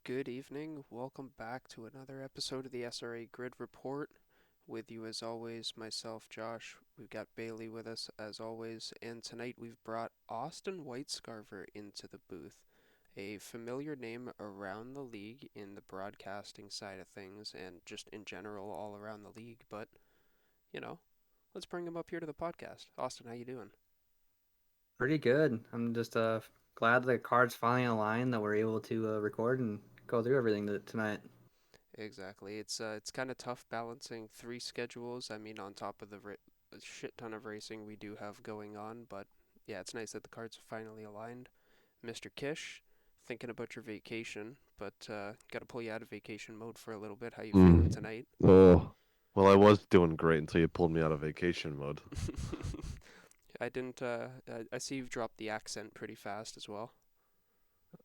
Good evening. Welcome back to another episode of the SRA Grid Report. With you as always, myself, Josh. We've got Bailey with us as always, and tonight we've brought Austin Whitescarver into the booth, a familiar name around the league in the broadcasting side of things and just in general all around the league. But you know, let's bring him up here to the podcast. Austin, how you doing? Pretty good. I'm just glad the cards finally aligned that we're able to record and go through everything tonight. Exactly. It's kind of tough balancing three schedules. I mean, on top of the a shit ton of racing we do have going on, but yeah, it's nice that the cards are finally aligned. Mr. Kish, thinking about your vacation, but got to pull you out of vacation mode for a little bit. How you feeling Mm. tonight? Oh, well, I was doing great until you pulled me out of vacation mode. I didn't. I see you've dropped the accent pretty fast as well.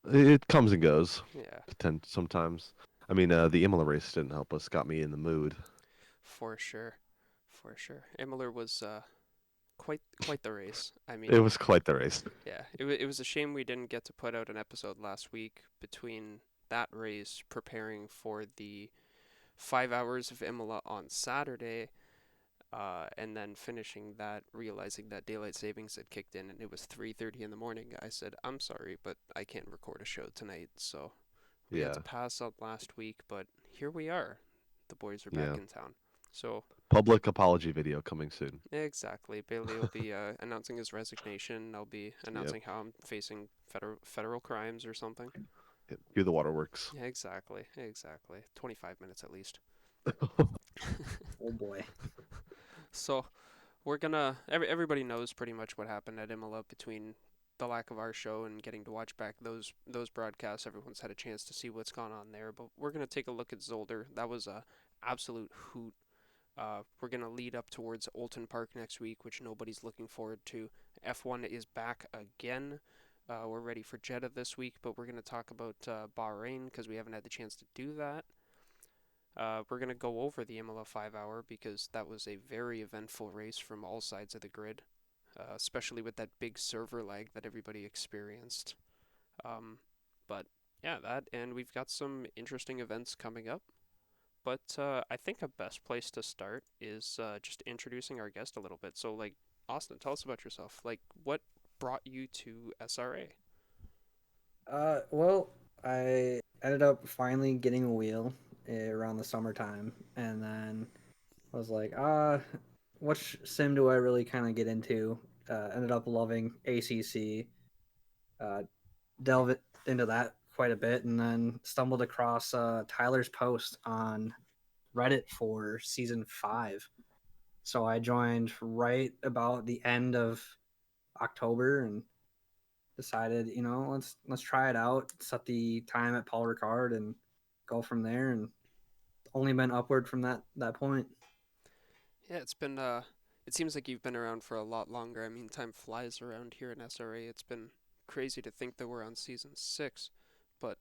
It comes and goes, Yeah, sometimes. I mean, the Imola race didn't help us, got me in the mood. for sure, for sure. Emmler was quite the race. I It mean, was quite the race. yeah, it was a shame we didn't get to put out an episode last week between that race preparing for the 5 hours of Imola on Saturday, and then finishing that, realizing that daylight savings had kicked in and it was 3:30 in the morning. I said, "I'm sorry, but I can't record a show tonight." So we had to Yeah, pass up last week, but here we are. The boys are back yeah. in town. So Public apology video coming soon. exactly. Bailey will be announcing his resignation. I'll be Yep. announcing how I'm facing federal crimes or something. Yep. Do the waterworks. Yeah, exactly. Exactly. 25 minutes at least. Oh boy. So we're gonna. Everybody knows pretty much what happened at Imola between the lack of our show and getting to watch back those broadcasts. Everyone's had a chance to see what's gone on there, but we're gonna take a look at Zolder. That was a absolute hoot. We're going to lead up towards Oulton Park next week, which nobody's looking forward to. F1 is back again. We're ready for Jeddah this week, but we're going to talk about Bahrain because we haven't had the chance to do that. We're going to go over the Imola 5 hour because that was a very eventful race from all sides of the grid, especially with that big server lag that everybody experienced. Um, but yeah, that, and we've got some interesting events coming up. But I think a best place to start is just introducing our guest a little bit. So, like, Austin, tell us about yourself. Like, what brought you to SRA? Well, I ended up finally getting a wheel around the summertime, and then I was like, which sim do I really kind of get into? Ended up loving ACC. Uh, delve it into that quite a bit, and then stumbled across Tyler's post on Reddit for season 5. So I joined right about the end of October and decided, let's try it out, set the time at Paul Ricard and go from there, and only been upward from that point. Yeah, it's been. It seems like you've been around for a lot longer. I mean, time flies around here in SRA. It's been crazy to think that we're on season 6, but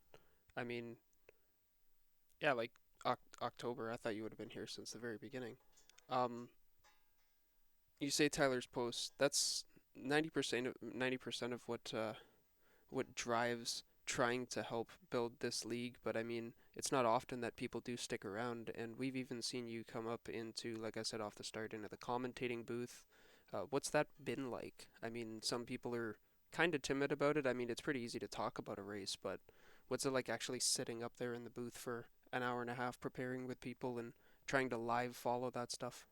I mean, yeah, like October. I thought you would have been here since the very beginning. Um, you say Tyler's post. That's 90% of what drives trying to help build this league, but I mean, it's not often that people do stick around, and we've even seen you come up into, like I said off the start, into the commentating booth. What's that been like? I mean, some people are kind of timid about it. I mean, it's pretty easy to talk about a race, but what's it like actually sitting up there in the booth for an hour and a half preparing with people and trying to live follow that stuff?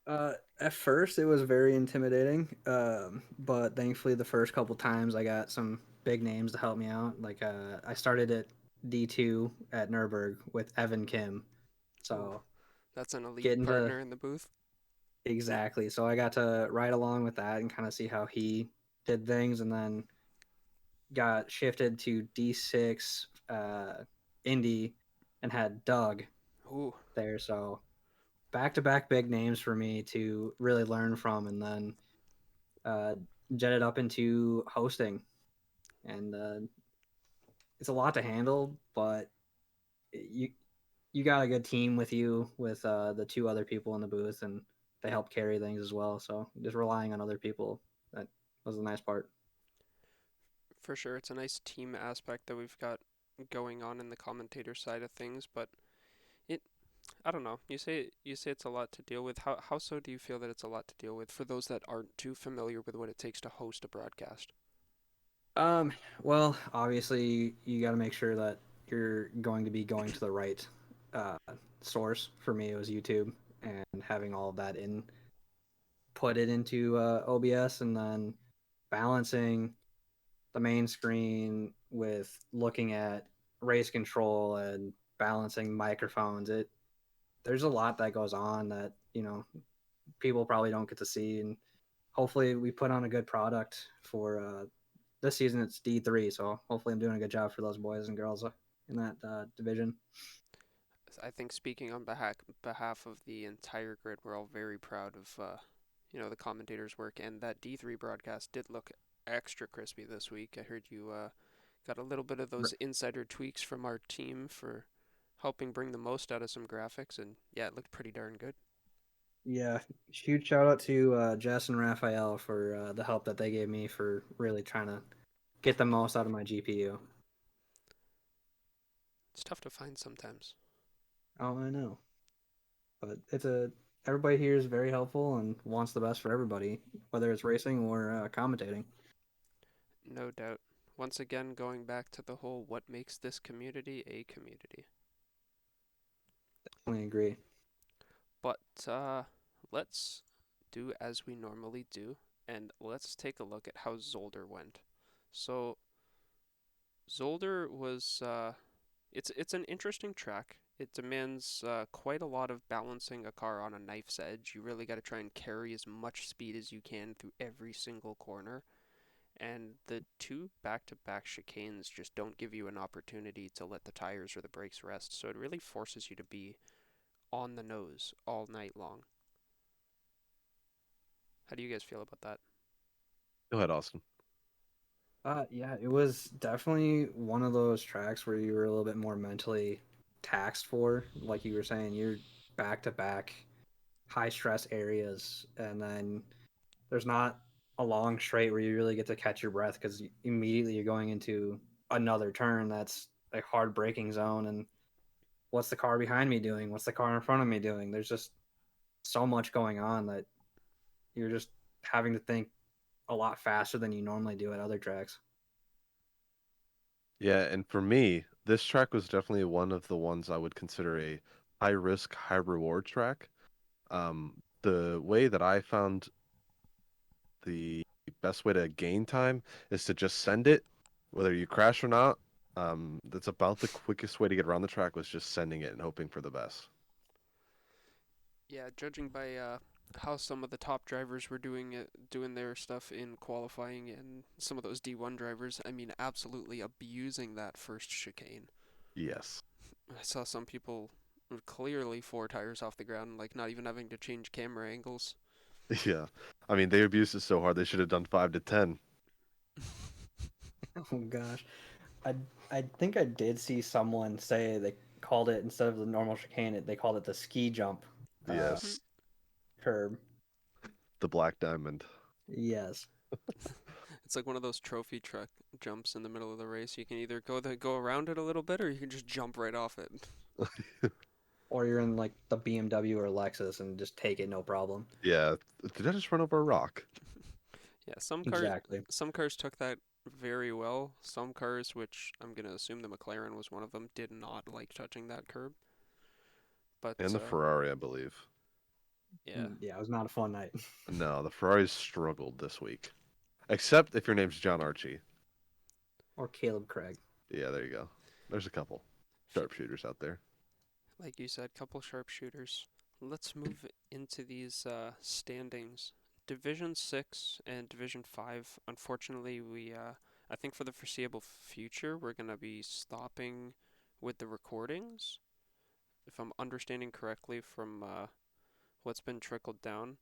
At first, it was very intimidating, but thankfully, the first couple times I got some big names to help me out. Like I started at D2 at Nurburg with Evan Kim, Ooh, so that's an elite getting to partner in the booth. exactly. So I got to ride along with that and kind of see how he did things, and then got shifted to D6 Indy and had Doug Ooh, there. So back to back big names for me to really learn from, and then uh, jetted up into hosting. And it's a lot to handle, but you you got a good team with you with the two other people in the booth, and they help carry things as well. So just relying on other people, that was the nice part. for sure, it's a nice team aspect that we've got going on in the commentator side of things, but it I don't know. You say it's a lot to deal with. How so do you feel that it's a lot to deal with for those that aren't too familiar with what it takes to host a broadcast? Um, well, obviously you got to make sure that you're going to be going to the right uh, source. For me, it was YouTube, and having all of that in put it into OBS, and then balancing the main screen with looking at race control and balancing microphones. It There's a lot that goes on that people probably don't get to see, and hopefully we put on a good product for this season. It's D3, so hopefully I'm doing a good job for those boys and girls in that division. I think speaking on behalf of the entire grid, we're all very proud of the commentators' work, and that D3 broadcast did look extra crispy this week. I heard you got a little bit of those insider tweaks from our team for helping bring the most out of some graphics, and yeah, it looked pretty darn good. Yeah, huge shout out to Jess and Raphael for the help that they gave me for really trying to get the most out of my GPU. It's tough to find sometimes. Oh, I know, but everybody here is very helpful and wants the best for everybody, whether it's racing or commentating. No doubt. Once again, going back to the whole what makes this community a community. I agree. But let's do as we normally do, and let's take a look at how Zolder went. So Zolder was it's an interesting track. It demands quite a lot of balancing a car on a knife's edge. You really got to try and carry as much speed as you can through every single corner. And the two back-to-back chicanes just don't give you an opportunity to let the tires or the brakes rest. So it really forces you to be on the nose all night long. How do you guys feel about that? Go ahead, Austin. Yeah, it was definitely one of those tracks where you were a little bit more mentally taxed for, like you were saying, you're back to back high stress areas, and then there's not a long straight where you really get to catch your breath because immediately you're going into another turn that's a hard braking zone. And what's the car behind me doing? What's the car in front of me doing? There's just so much going on that you're just having to think a lot faster than you normally do at other tracks. Yeah, and for me, this track was definitely one of the ones I would consider a high risk, high reward track. The way that I found the best way to gain time is to just send it, whether you crash or not. That's about the quickest way to get around the track was just sending it and hoping for the best. Yeah, judging by how some of the top drivers were doing their stuff in qualifying, and some of those D1 drivers, I mean, absolutely abusing that first chicane. Yes. I saw some people clearly four tires off the ground, like not even having to change camera angles. Yeah. I mean, they abused it so hard they should have done 5 to 10. Oh gosh. I I think I did see someone say they called it, instead of the normal chicane, they called it the ski jump uh, Yes. curb. The Black Diamond. Yes. It's like one of those trophy truck jumps in the middle of the race. You can either go around it a little bit, or you can just jump right off it. Or you're in like the BMW or Lexus and just take it no problem. Yeah. Did I just run over a rock? Yeah, Exactly. some cars took that very well. Some cars, which I'm gonna assume the McLaren was one of them, did not like touching that curb. But And the Ferrari, I believe. yeah, Yeah, it was not a fun night. No, the Ferraris struggled this week. Except if your name's John Archie. Or Caleb Craig. Yeah, there you go. There's a couple sharpshooters out there. like you said, couple sharpshooters. Let's move into these standings. Division 6 and Division 5. Unfortunately, I think for the foreseeable future, we're going to be stopping with the recordings. If I'm understanding correctly from what's been trickled down,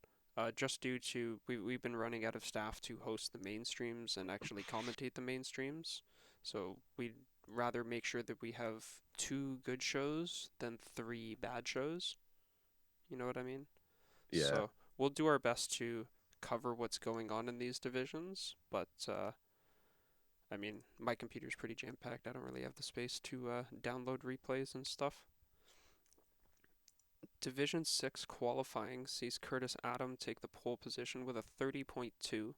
just due to we've been running out of staff to host the mainstreams and actually commentate the mainstreams. So we'd rather make sure that we have two good shows than three bad shows. You know what I mean? Yeah. So we'll do our best to cover what's going on in these divisions, but I mean, my computer's pretty jam-packed. I don't really have the space to download replays and stuff. Division 6 qualifying sees Curtis Adam take the pole position with a 30.2,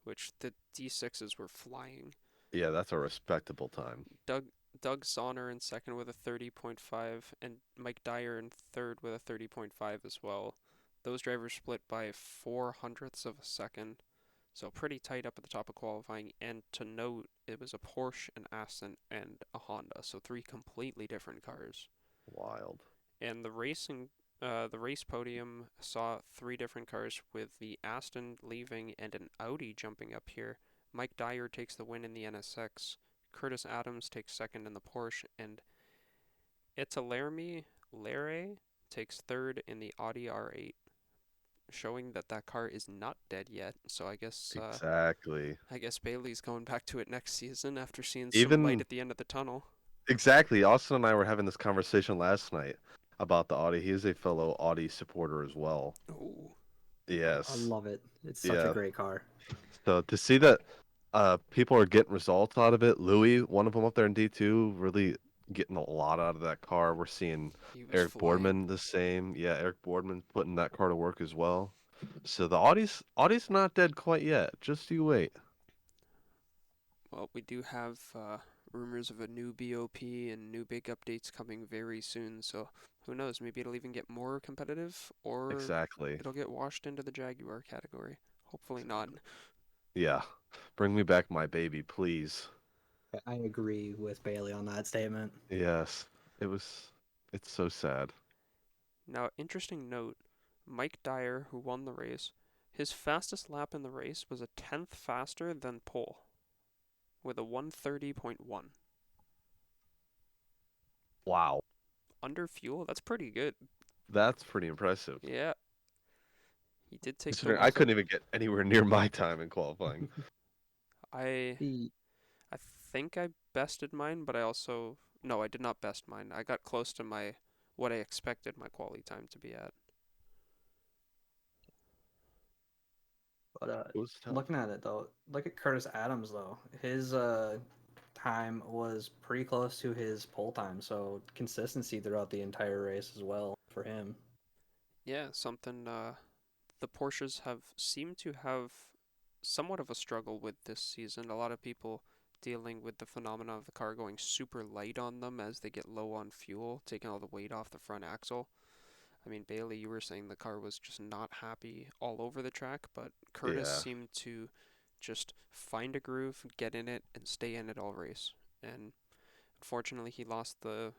which the D6s were flying. Yeah, that's a respectable time. Doug Doug Sonner in second with a 30.5, and Mike Dyer in third with a 30.5 as well. Those drivers split by 400ths of a second, so pretty tight up at the top of qualifying. And to note, it was a Porsche, an Aston, and a Honda, so three completely different cars. Wild. And the race podium saw three different cars, with the Aston leaving and an Audi jumping up here. Mike Dyer takes the win in the NSX. Curtis Adams takes second in the Porsche, and Italermi Lere takes third in the Audi R8, showing that that car is not dead yet. So Exactly. I guess Bailey's going back to it next season after seeing some light Even at the end of the tunnel. exactly. Austin and I were having this conversation last night about the Audi. He is a fellow Audi supporter as well. Oh, I Yes. love it. It's such a Yeah. great car. So to see that people are getting results out of it, Louis, one of them up there in D2, really getting a lot out of that car. We're seeing he was Eric flying. Boardman the same. Yeah, Eric Boardman putting that car to work as well. So the Audi's not dead quite yet. Just you wait. Well, we do have rumors of a new BOP and new big updates coming very soon, so who knows? Maybe it'll even get more competitive, or Exactly. it'll get washed into the Jaguar category. Hopefully not. Yeah. Bring me back my baby, please. I agree with Bailey on that statement. Yes. It was it's so sad. Now, interesting note, Mike Dyer, who won the race, his fastest lap in the race was a tenth faster than pole, with a 130.1. Wow. Under fuel, that's pretty good. That's pretty impressive. Yeah, he did take the Considering I win. couldn't even get anywhere near my time in qualifying. I The I think I bested mine, but I also no, I did not best mine. I got close to my what I expected my quality time to be at. But It was tough. looking at it though, look at Curtis Adams though. His time was pretty close to his pole time, so consistency throughout the entire race as well for him. Yeah, something the Porsches have seemed to have somewhat of a struggle with this season. A lot of people dealing with the phenomena of the car going super light on them as they get low on fuel, taking all the weight off the front axle. I mean, Bailey, you were saying the car was just not happy all over the track, but Curtis Yeah. seemed to just find a groove, get in it, and stay in it all race. And unfortunately, he lost the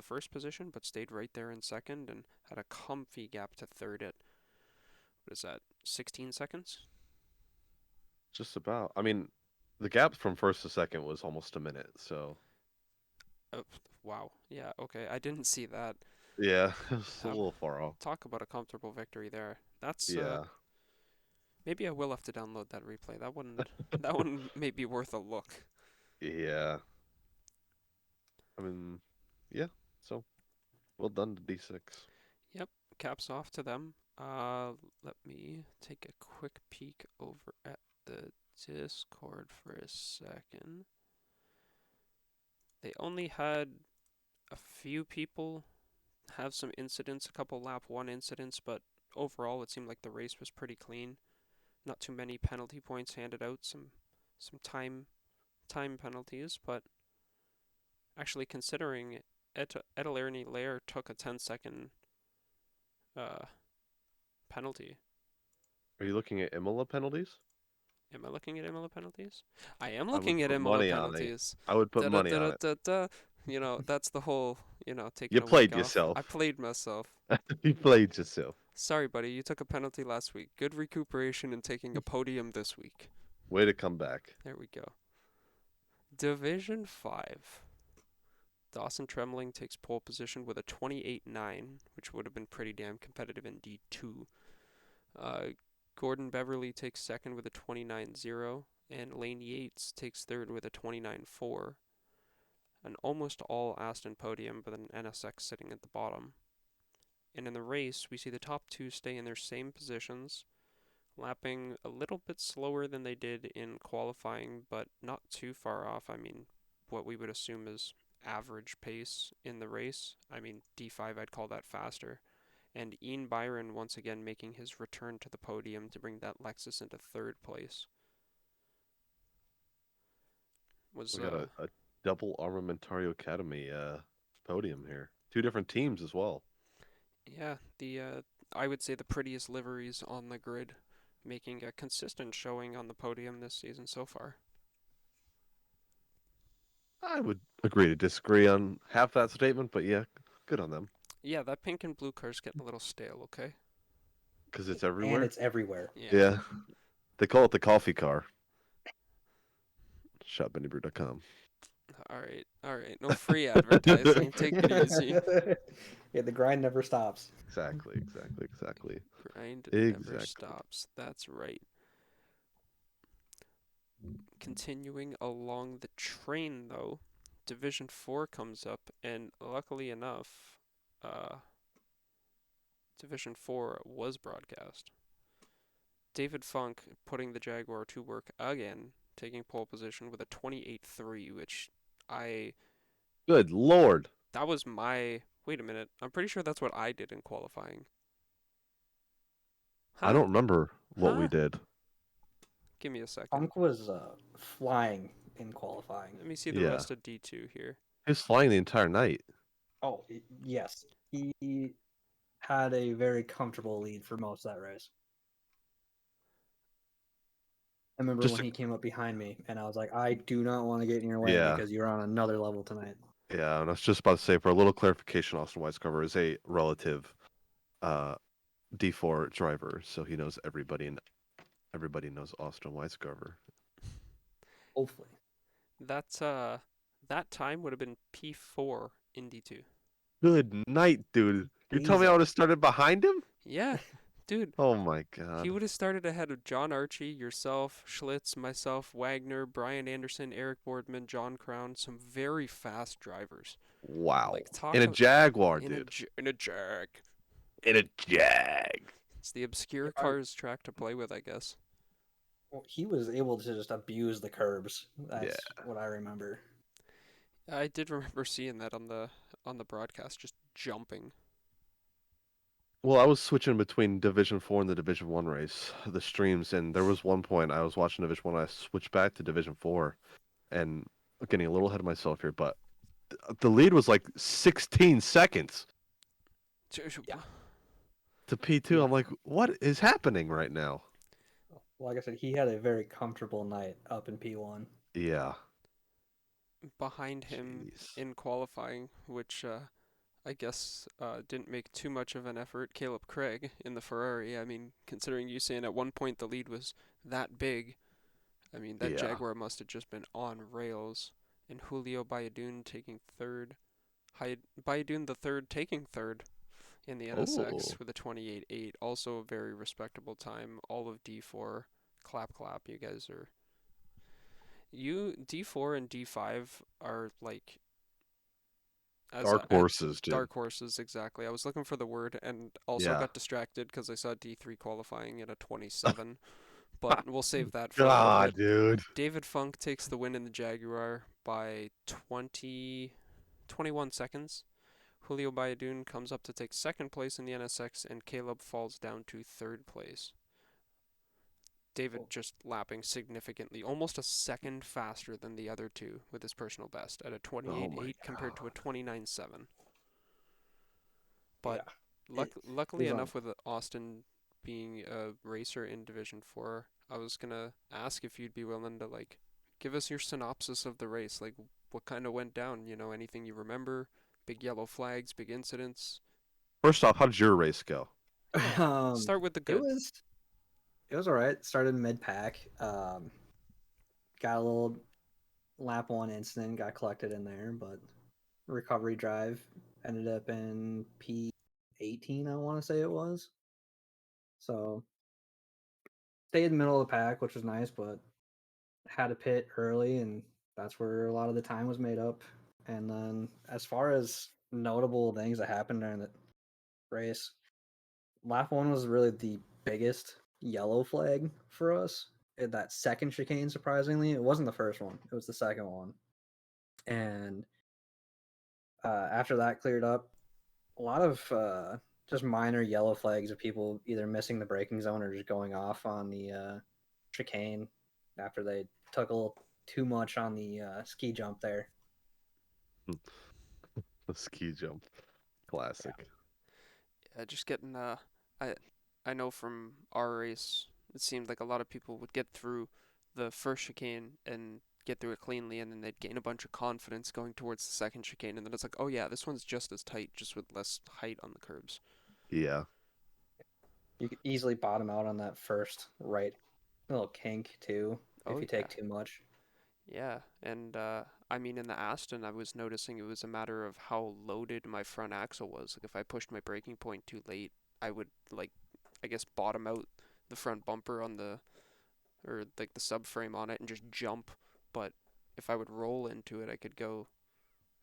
first position, but stayed right there in second and had a comfy gap to third at what is that, 16 seconds? Just about. I mean, the gap from first to second was almost a minute, so Oh, wow. Yeah, okay. I didn't see that. yeah, it was a Uh, little far off. Talk about a comfortable victory there. That's Yeah. maybe I will have to download that replay. That one may be worth a look. Yeah. I mean, yeah. So well done to D6. Yep, caps off to them. Let me take a quick peek over at the Discord for a second. They only had a few people have some incidents, a couple lap one incidents, but overall it seemed like the race was pretty clean. Not too many penalty points handed out, some time penalties, but actually considering Edelerny Lair took a 10-second uh, penalty. Are you looking at Imola penalties? Am I looking at Imola penalties? I am I would looking at put Imola money on it. penalties. I would put Da da money da on da it. da da. That's the whole, taking You a week played off. I yourself. played myself. You played yourself. Sorry, buddy, you took a penalty last week. Good recuperation and taking a podium this week. Way to come back. There we go. Division 5. Dawson Trembling takes pole position with a 28.9, which would have been pretty damn competitive in D2. Uh, Gordon Beverly takes second with a 29.0, and Lane Yates takes third with a 29.4. An almost all Aston podium, with an NSX sitting at the bottom. And in the race, we see the top two stay in their same positions. lapping a little bit slower than they did in qualifying, but not too far off. I mean, what we would assume is average pace in the race. I mean, D5, I'd call that faster. And Ian Byron once again making his return to the podium to bring that Lexus into third place. Was We got a double Armamentario Academy podium here. Two different teams as well. Yeah, the I would say the prettiest liveries on the grid, making a consistent showing on the podium this season so far. I would agree to disagree on half that statement, but yeah, good on them. Yeah, that pink and blue car's getting a little stale, okay? Because it's And everywhere. it's everywhere. Yeah. Yeah. They call it the coffee car. ShopBennyBrew.com. All right. No free advertising. Take it easy. Yeah, the grind never stops. Exactly. Grind never Exactly. stops. That's right. Continuing along the train, though, Division 4 comes up, and luckily enough, uh, Division 4 was broadcast. David Funk putting the Jaguar to work again, taking pole position with a 28.3, which I. Good Lord. That was my. Wait a minute. I'm pretty sure that's what I did in qualifying. I Huh. don't remember what we Huh? did. Give me a second. Funk was flying in qualifying. Let me see the Yeah. rest of D2 here. He was flying the entire night. Oh, yes. He had a very comfortable lead for most of that race. I remember Just when he came up behind me, and I was like, I do not want to get in your way Yeah. because you're on another level tonight. Yeah, and I was just about to say, for a little clarification, Austin Weiscover is a relative D4 driver, so he knows everybody, and everybody knows Austin Weiscover. Hopefully. That time would have been P4 in D2. Good night, dude. You tell me I Easy. would have started behind him? Yeah, dude. Oh my He god. would have started ahead of John Archie, yourself, Schlitz, myself, Wagner, Brian Anderson, Eric Boardman, John Crown, some very fast drivers. Wow. Like In talk a Jaguar, in a dude. in a Jag. In a Jag. It's the obscure If I, cars track to play with, I guess. well, he was able to just abuse the curbs. Yeah. That's what I remember. I did remember seeing that on the broadcast, just jumping. Well, I was switching between Division 4 and the Division 1 race, the streams, and there was one point I was watching Division 1, I switched back to Division 4, and getting a little ahead of myself here, but the lead was like 16 seconds Yeah. to P2. Yeah. I'm like, what is happening right now? Like I said, he had a very comfortable night up in P1. Yeah. Behind him Jeez. in qualifying, which I guess didn't make too much of an effort. Caleb Craig in the Ferrari. I mean, considering you saying at one point the lead was that big, I mean that Yeah. Jaguar must have just been on rails. And Julio Bayadun taking third. Bayadun the third taking third in the Oh. NSX with a 28.8. Also a very respectable time. All of D4. Clap clap. You guys are. You D4 and D5 are like Dark horses, dude. dark horses, exactly. I was looking for the word and also Yeah. got distracted because I saw D3 qualifying at a 27, but we'll save that for a little God, bit. dude. David Funk takes the win in the Jaguar by 21 seconds. Julio Bayadun comes up to take second place in the NSX, and Caleb falls down to third place. David just lapping significantly, almost a second faster than the other two with his personal best at a Oh my 28.8 compared to a god. 29.7. But Yeah. It luckily was on. enough, with Austin being a racer in Division 4, I was gonna ask if you'd be willing to like give us your synopsis of the race, like what kind of went down. You know, anything you remember, big yellow flags, big incidents. First off, how did your race go? Yeah, start with the It good. was all right. Started mid pack. Got a little lap one incident, got collected in there, but recovery drive ended up in P18. I want to say it was. So stayed in the middle of the pack, which was nice, but had to pit early, and that's where a lot of the time was made up. And then as far as notable things that happened during the race, lap one was really the biggest yellow flag for us at that second chicane. Surprisingly, it wasn't the first one; it was the second one. And after that cleared up, a lot of just minor yellow flags of people either missing the braking zone or just going off on the chicane after they took a little too much on the ski jump there. The ski jump, classic. Yeah, just getting I I know from our race, it seemed like a lot of people would get through the first chicane and get through it cleanly, and then they'd gain a bunch of confidence going towards the second chicane, and then it's like, oh yeah, this one's just as tight, just with less height on the curbs. Yeah. You could easily bottom out on that first right little kink too Oh if you yeah, take too much. yeah, and I mean in the Aston, I was noticing it was a matter of how loaded my front axle was. Like if I pushed my braking point too late, I would like, I guess, bottom out the front bumper on the or like the subframe on it and just jump. But if I would roll into it, I could go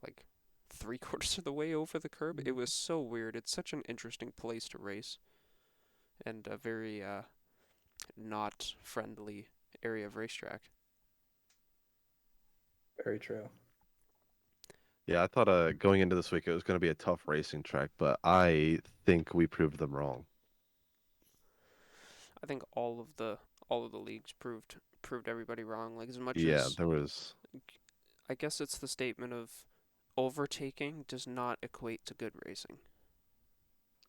like three-quarters of the way over the curb. It was so weird. It's such an interesting place to race and a very not friendly area of racetrack. Very true. Yeah, I thought going into this week it was going to be a tough racing track, but I think we proved them wrong. I think all of the leagues proved everybody wrong. Like as much Yeah, as there was. I guess it's the statement of overtaking does not equate to good racing.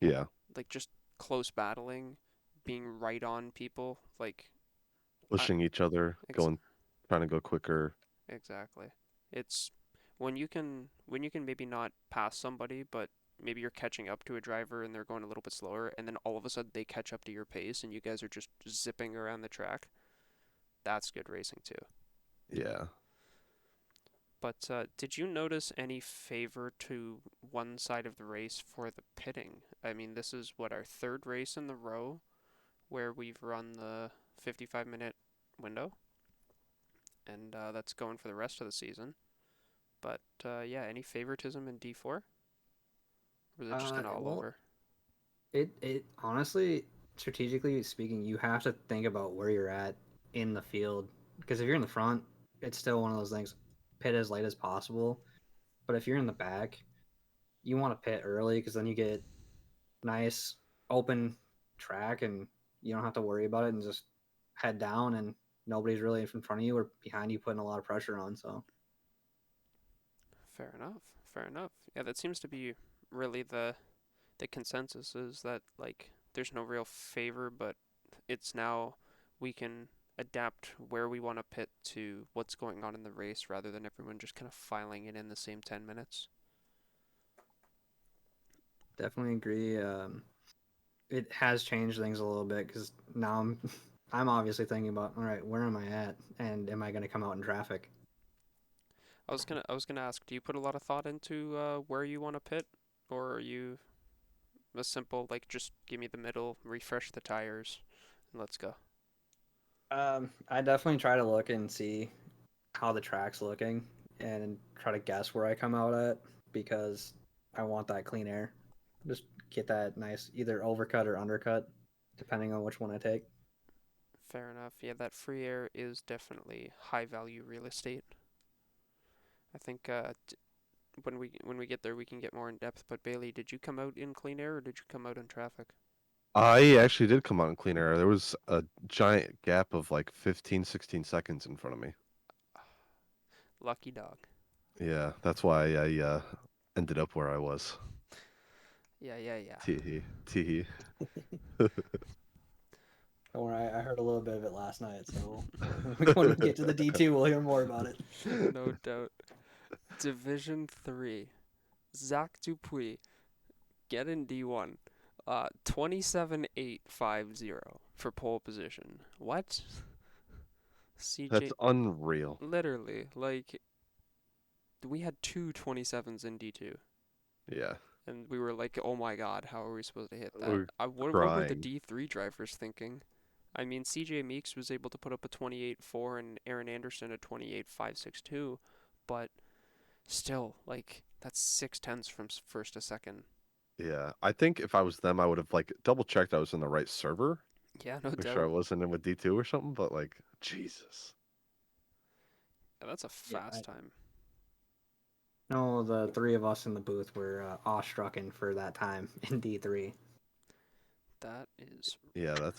Yeah, Like just close battling, being right on people, like I pushing each other, ex- going, trying to go quicker. exactly. It's when you can maybe not pass somebody, but maybe you're catching up to a driver and they're going a little bit slower, and then all of a sudden they catch up to your pace and you guys are just zipping around the track. That's good racing too. Yeah. But did you notice any favor to one side of the race for the pitting? I mean, this is what our third race in the row where we've run the 55-minute window, and that's going for the rest of the season. But yeah, any favoritism in D4? Or was it just kind of all Well, over? it honestly, strategically speaking, you have to think about where you're at in the field because if you're in the front, it's still one of those things. Pit as late as possible, but if you're in the back, you want to pit early because then you get nice open track and you don't have to worry about it and just head down and nobody's really in front of you or behind you putting a lot of pressure on. So Fair enough. Fair enough. Yeah, that seems to be really the consensus is that like there's no real favor, but it's now we can adapt where we want to pit to what's going on in the race rather than everyone just kind of filing it in the same 10 minutes. definitely agree. It has changed things a little bit because now I'm obviously thinking about all right, where am I at, and am I going to come out in traffic? I was gonna ask, do you put a lot of thought into where you want to pit, or are you a simple like just give me the middle, refresh the tires, and let's go? I definitely try to look and see how the track's looking and try to guess where I come out at because I want that clean air. Just get that nice either overcut or undercut, depending on which one I take. Fair enough. Yeah, that free air is definitely high value real estate. I think when we get there we can get more in depth. But Bailey, did you come out in clean air or did you come out in traffic? I actually did come out in clean air. There was a giant gap of like 15, 16 seconds in front of me. Lucky dog. Yeah, that's why I ended up where I was. Yeah, yeah, yeah. Teehee. Teehee. Don't worry, I heard a little bit of it last night, so when we get to the D2, we'll hear more about it. No doubt. Division 3. Zach Dupuis. Get in D1. 27.850 for pole position. What? That's CJ, unreal. literally, like, we had two 27s in D2. Yeah. And we were like, oh my god, how are we supposed to hit that? We're What were the crying. D3 drivers thinking? I mean, CJ Meeks was able to put up a 28.4 and Aaron Anderson a 28.562, but still, like, that's 6 tenths from first to second. Yeah. I think if I was them, I would have like double checked I was in the right server Yeah, no Make sure I doubt. wasn't in with D2 or something, but like, Jesus. Yeah, that's a Yeah, I fast time. know the three of us in the booth were awestrucken for that time in D3. That is Yeah,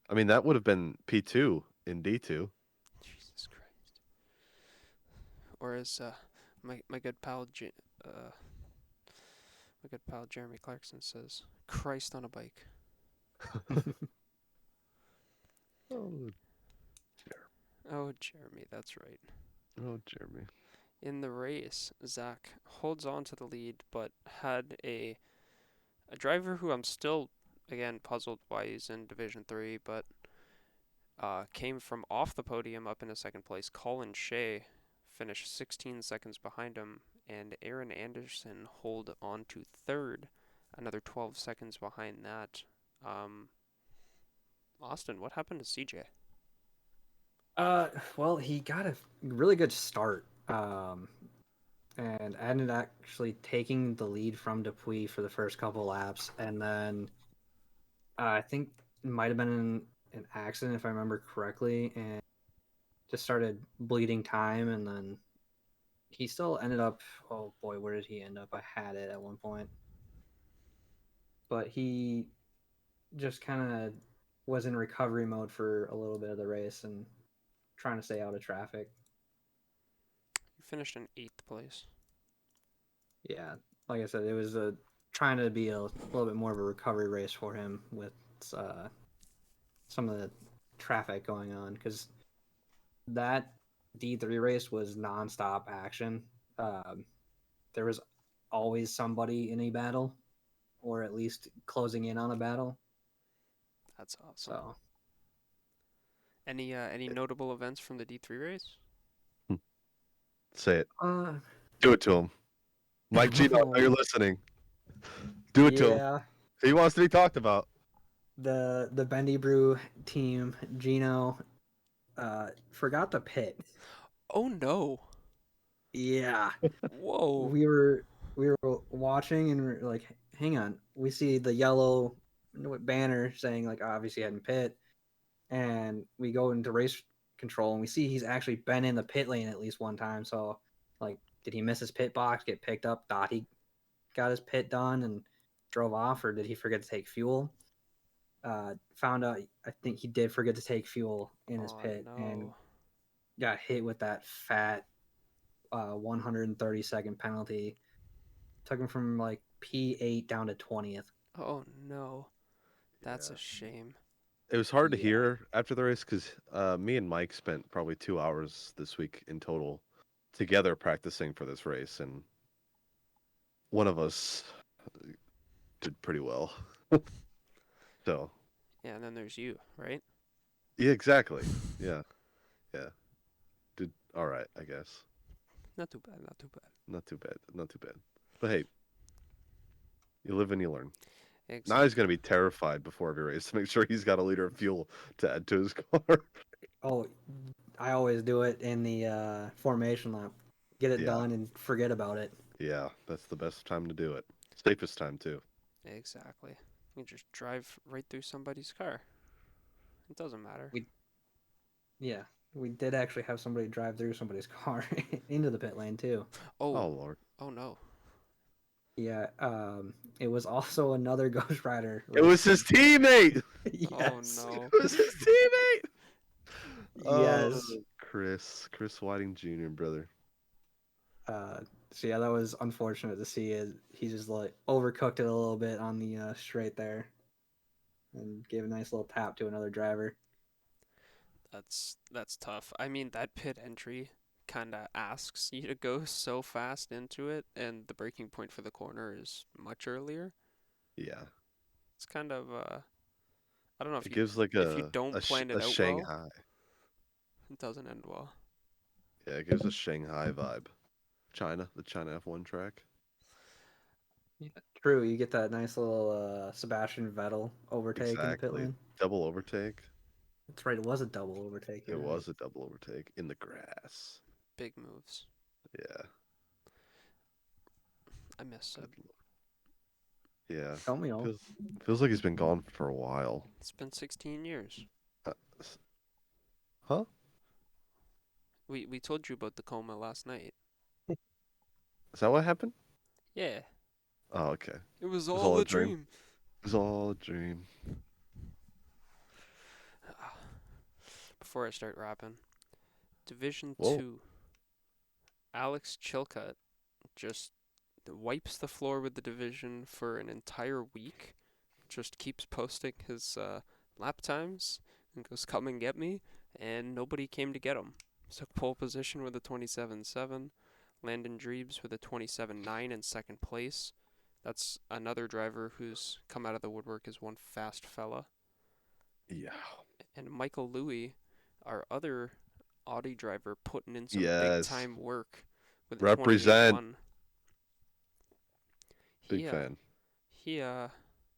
I mean, that would have been P2 in D2. Jesus Christ. Or as my good pal my good pal Jeremy Clarkson says, Christ on a bike. Oh, Oh, Jeremy, that's right. oh, Jeremy. In the race, Zach holds on to the lead, but had a driver who I'm still again puzzled why he's in Division Three, but came from off the podium up into second place. Colin Shea finished 16 seconds behind him, and Aaron Anderson hold on to third, another 12 seconds behind that. Um, Austin, what happened to CJ? Well, he got a really good start, and ended actually taking the lead from Dupuis for the first couple laps, and then I think it might have been an accident if I remember correctly, and just started bleeding time, and then he still ended up. Oh boy, where did he end up? I had it at one point, but he just kind of was in recovery mode for a little bit of the race and trying to stay out of traffic. You finished in eighth place. Yeah, like I said, it was trying to be a little bit more of a recovery race for him with uh, some of the traffic going on because that D3 race was nonstop action. Um, there was always somebody in a battle, or at least closing in on a battle. That's awesome. So, Any notable events from the D3 race? Say it. uh, Do it to him. Mike Gino, I know you're listening. Do it to him. yeah, He wants to be talked about. the Bendy Brew team, Gino, forgot to pit. Oh no! Yeah, Whoa! we were watching and we're like, hang on, we see the yellow banner saying like obviously hadn't pit, and we go into race control and we see he's actually been in the pit lane at least one time. So like, did he miss his pit box, get picked up, thought he got his pit done and drove off, or did he forget to take fuel? Found out I think he did forget to take fuel in his Oh pit and no! got hit with that fat 130-second penalty. Took him from like P8 down to 20th. Oh no! That's Yeah. a shame. It was hard to Yeah. hear after the race because me and Mike spent probably 2 hours this week in total together practicing for this race, and one of us did pretty well. So, Yeah, and then there's you, right? yeah, exactly. Yeah, yeah. Did all right, I guess. Not too bad. Not too bad. Not too bad. Not too bad. But hey, you live and you learn. Now he's Exactly. going to be terrified before every race to make sure he's got a liter of fuel to add to his car. Oh, I always do it in the formation lap. Get it Yeah, done and forget about it. yeah. That's the best time to do it. Safest time, too. Exactly. You just drive right through somebody's car. It doesn't matter. We Yeah, we did actually have somebody drive through somebody's car into the pit lane too. Oh, Oh, Lord. oh no. Yeah, it was also another Ghost Rider It was his racing. teammate! Oh Yes, no. It was his teammate! Oh, yes. Chris Whiting Jr., brother. Uh, so yeah, that was unfortunate to see. It he just like overcooked it a little bit on the straight there, and gave a nice little tap to another driver. That's tough. I mean, that pit entry kind of asks you to go so fast into it, and the breaking point for the corner is much earlier. Yeah. It's kind of I don't know It gives like if you don't plan a it out well, Shanghai. it doesn't end well. Yeah, it gives a Shanghai vibe. The China F1 track. Yeah, true. You get that nice little Sebastian Vettel overtake in the pit Exactly. lane. Double overtake. That's right. It was a double overtake. It You're right. was a double overtake in the grass. Big moves. Yeah. I miss Seb. Good lord. Yeah. Tell me all. Feels like he's been gone for a while. It's been 16 years. Uh, huh? We told you about the coma last night. Is that what happened? Yeah, Oh, okay. It it was was all all a a dream. dream. It was all a dream. Before I start rapping, Division Whoa. 2, Alex Chilcutt just wipes the floor with the division for an entire week. Just keeps posting his lap times and goes, "Come and get me," and nobody came to get him. Took pole position with a 27.7. Landon Dreebs with a 27.9 in second place. That's another driver who's come out of the woodwork as one fast fella. Yeah. And Michael Louis, our other Audi driver, putting in some big Yes. time work with a Represent. 28.1. Big He fan.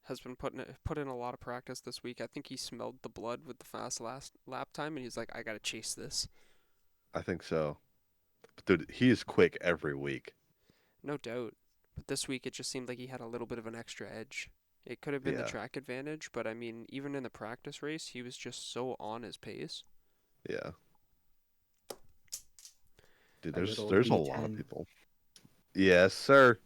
has been put in a lot of practice this week. I think he smelled the blood with the fast last lap time, and he's like, "I gotta chase this." I think so. But dude, he is quick every week. No doubt. But this week it just seemed like he had a little bit of an extra edge. It could have been the Yeah. track advantage, but I mean, even in the practice race, he was just so on his pace. Yeah. Dude, That little there's a lot of D10. people. Yes, sir.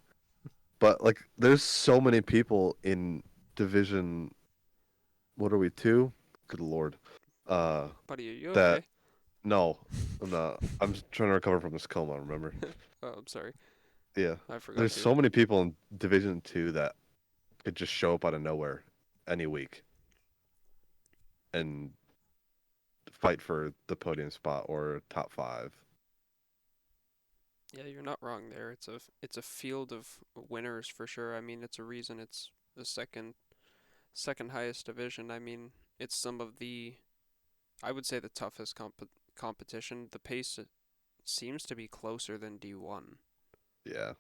But like there's so many people in division what are we, two? Good lord. Uh Buddy, are you that okay? no, I'm not. I'm just trying to recover from this coma, remember? Oh, I'm sorry. Yeah. I forgot There's to. so many people in Division 2 that could just show up out of nowhere any week and fight for the podium spot or top 5. Yeah, you're not wrong there. It's a field of winners for sure. I mean, it's a reason it's the second highest division. I mean, it's some of the I would say the toughest competition. The pace seems to be closer than D1 Yeah.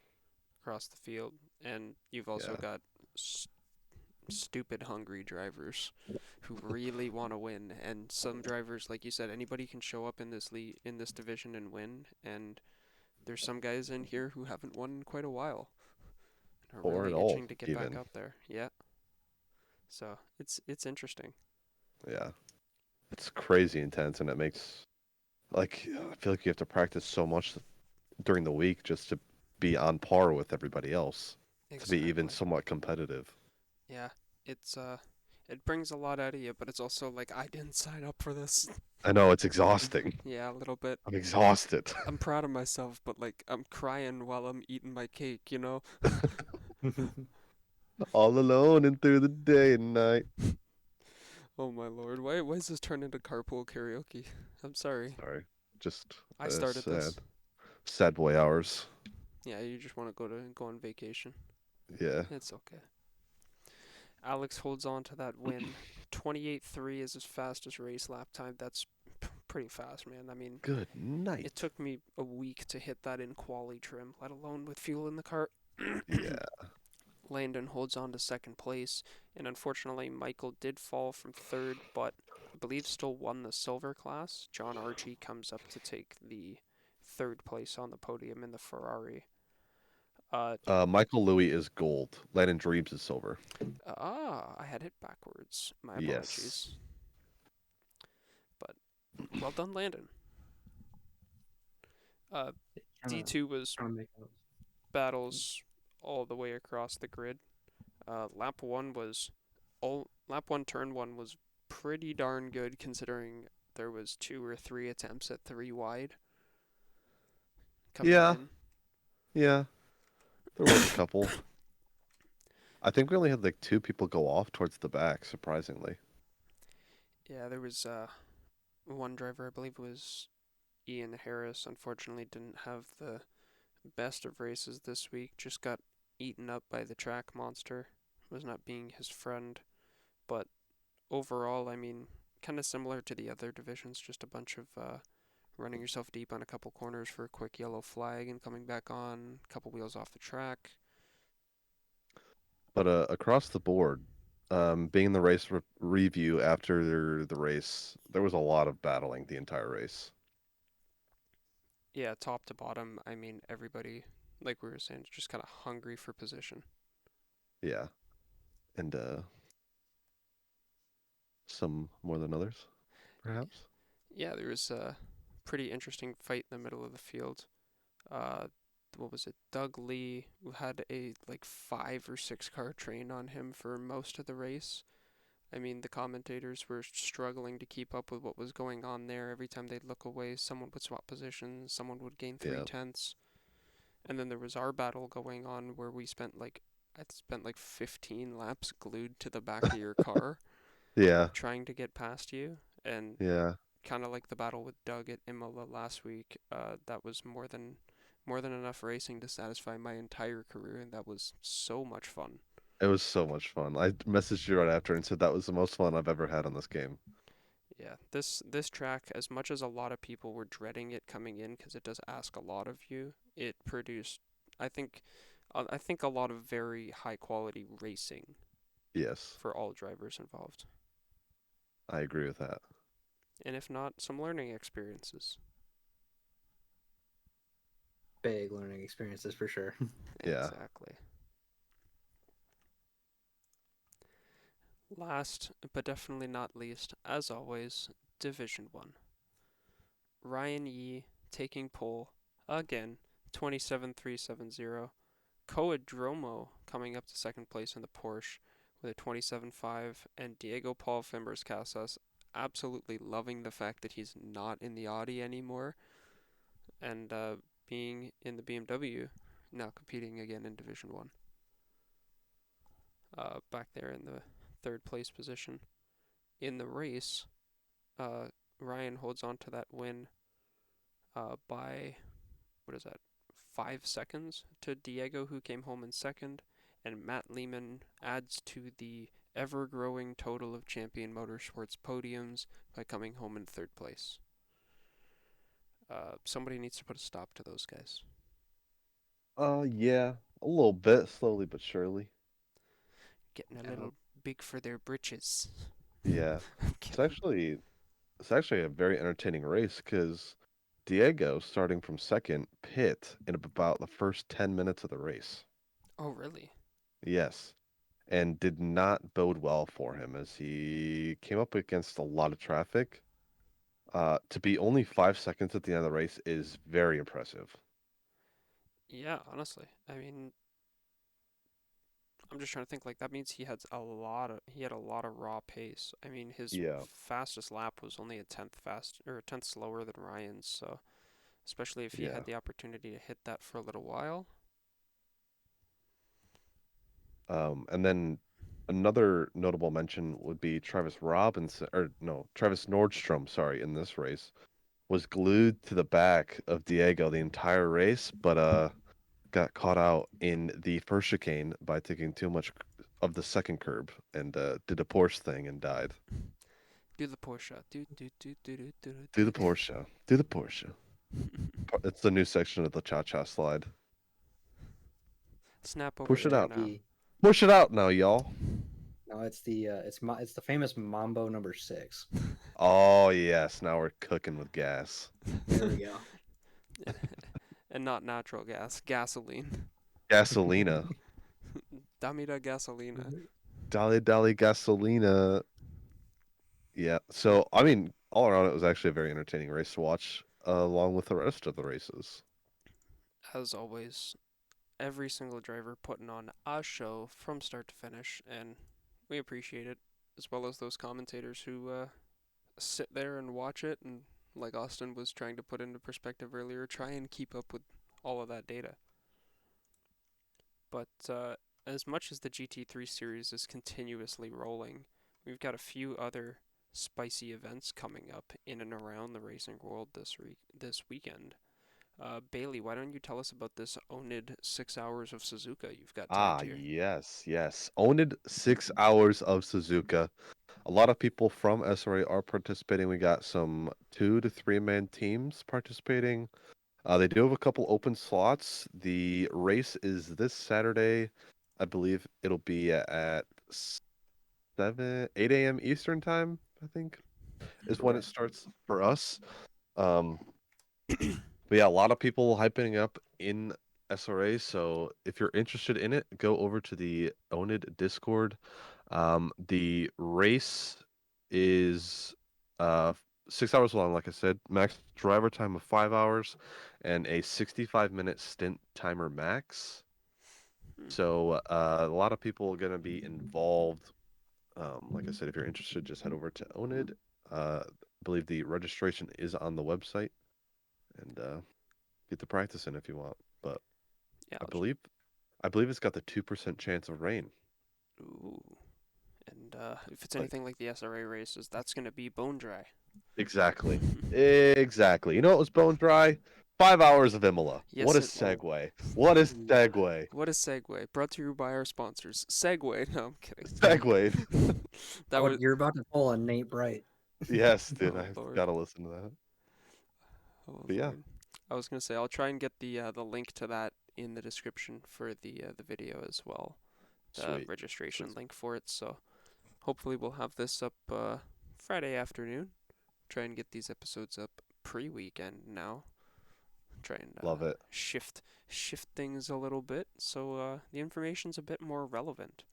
across the field, and you've also Yeah. got stupid hungry drivers who really want to win. And some drivers, like you said, anybody can show up in this division and win. And there's some guys in here who haven't won in quite a while and are Or at really all itching to get back even. up there. Yeah. So it's interesting. Yeah. It's crazy intense and it makes like I feel like you have to practice so much during the week just to be on par with everybody else, to be even Exactly. somewhat competitive. Yeah. It's it brings a lot out of you, but it's also like I didn't sign up for this. I know it's exhausting. Yeah, a little bit. I'm exhausted. I'm proud of myself, but like I'm crying while I'm eating my cake, you know? All alone and through the day and night. Oh my lord. Why is this turned into carpool karaoke? I'm sorry. Sorry. Just I started sad. this. Sad boy hours. Yeah, you just want to go on vacation. Yeah. It's okay. Alex holds on to that win. 28.3 is his fastest race lap time. That's pretty fast, man. I mean, Good it night. took me a week to hit that in quali trim, let alone with fuel in the car. Yeah. Landon holds on to second place, and unfortunately, Michael did fall from third, but I believe still won the silver class. John Archie comes up to take the third place on the podium in the Ferrari. Uh, Michael Louis is gold. Landon Dreams is silver. I had it backwards. My Yes. apologies. But well done, Landon. Uh, Kind of D2 was trying to make up. battles all the way across the grid. Lap one was lap one, turn one was pretty darn good considering there was two or three attempts at three wide coming Yeah. in. Yeah. There was a couple. I think we only had like 2 people go off towards the back, surprisingly. Yeah, there was one driver, I believe it was Ian Harris, unfortunately didn't have the best of races this week. Just got eaten up by the track monster. Was not being his friend. But overall, I mean, kind of similar to the other divisions, just a bunch of running yourself deep on a couple corners for a quick yellow flag and coming back on, a couple wheels off the track. But across the board, being the race review after the race, there was a lot of battling the entire race. Yeah, top to bottom, I mean, everybody, like we were saying, just kind of hungry for position. Yeah. and some more than others, perhaps. Yeah, there was a pretty interesting fight in the middle of the field. Uh, what was it? Doug Lee, who had a like 5 or 6 car train on him for most of the race. I mean, the commentators were struggling to keep up with what was going on there. Every time they'd look away, someone would swap positions, someone would gain three Yeah, tenths, and then there was our battle going on where I spent like 15 laps glued to the back of your car yeah, trying to get past you, and yeah. kind of like the battle with Doug at Imola last week. That was more than enough racing to satisfy my entire career, and that was so much fun. It was so much fun. I messaged you right after and said that was the most fun I've ever had on this game. Yeah, this track, as much as a lot of people were dreading it coming in because it does ask a lot of you, it produced, I think, I think a lot of very high quality racing Yes, for all drivers involved, I agree with that. and if not, some learning experiences. Big learning experiences for sure. Yeah. Exactly. Last but definitely not least, as always, Division 1. Ryan Yee taking pole again, 27.370. Coadromo coming up to second place in the Porsche with a 27.5, and Diego Paul Fimbers Casas absolutely loving the fact that he's not in the Audi anymore and being in the BMW, now competing again in Division 1. Back there in the third place position. In the race, uh, Ryan holds on to that win by, what is that, 5 seconds to Diego, who came home in second, and Matt Lehman adds to the ever growing total of Champion Motorsports podiums by coming home in third place. Somebody needs to put a stop to those guys. Yeah, a little bit, slowly but surely. Getting a Yeah. little big for their britches. Yeah. I'm It's kidding. actually it's actually a very entertaining race because Diego, starting from second, pit in about the first 10 minutes of the race. Oh, really? Yes. And did not bode well for him as he came up against a lot of traffic. To be only 5 seconds at the end of the race is very impressive. Yeah, honestly. I mean, I'm just trying to think. Like that means he had a lot of raw pace. I mean, his Yeah. fastest lap was only a tenth fast or a tenth slower than Ryan's. So especially if he Yeah. had the opportunity to hit that for a little while. And then another notable mention would be Travis Nordstrom, sorry, in this race was glued to the back of Diego the entire race, but got caught out in the first chicane by taking too much of the second curb and did a Porsche thing and died. Do the Porsche. Do Do the do. Porsche. Do the Porsche. It's the new section of the cha-cha slide. Snap over Push it there out. now. The Push it out now, y'all. No, it's it's the famous Mambo number 6. Oh yes, now we're cooking with gas. There we go. And not natural gas, gasoline. Gasolina. Damida gasolina. Dolly Dolly Gasolina. Yeah. So I mean, all around it was actually a very entertaining race to watch, along with the rest of the races. As always, every single driver putting on a show from start to finish, and we appreciate it, as well as those commentators who sit there and watch it, and like Austin was trying to put into perspective earlier, try and keep up with all of that data. But as much as the GT3 series is continuously rolling, we've got a few other spicy events coming up in and around the racing world this weekend. Bailey, why don't you tell us about this Onid 6 hours of Suzuka you've got tagged Ah, here? yes, yes. Owned 6 hours of Suzuka. A lot of people from SRA are participating. We got some 2 to 3 man teams participating. They do have a couple open slots. The race is this Saturday. I believe it'll be at 8 a.m. Eastern time, I think, is when it Correct. starts for us. Um, but yeah, a lot of people hyping up in SRA. So if you're interested in it, go over to the Onid Discord. The race is 6 hours long, like I said, max driver time of 5 hours, and a 65-minute stint timer max. Hmm. So a lot of people are gonna be involved. Like I said, if you're interested, just head over to Onid. I believe the registration is on the website, and get the practice in if you want. But Yeah. I believe it's got the 2% chance of rain. Ooh. And if it's Like anything like the SRA races, that's gonna be bone dry. exactly, exactly. You know what was bone dry? 5 hours of Imola. What Yes, a it. segue! What a Ooh. segue! What a segue. Brought to you by our sponsors. Segway. No, I'm kidding. Segue. That Oh, was. you're about to pull a Nate Bright. Yes, dude. Oh I've Lord. gotta listen to that. Oh But yeah, Lord. I was gonna say I'll try and get the link to that in the description for the video as well. The sweet, registration sweet. link for it. So hopefully we'll have this up Friday afternoon. Try and get these episodes up pre-weekend now. Try and Love it. shift things a little bit so the information's a bit more relevant.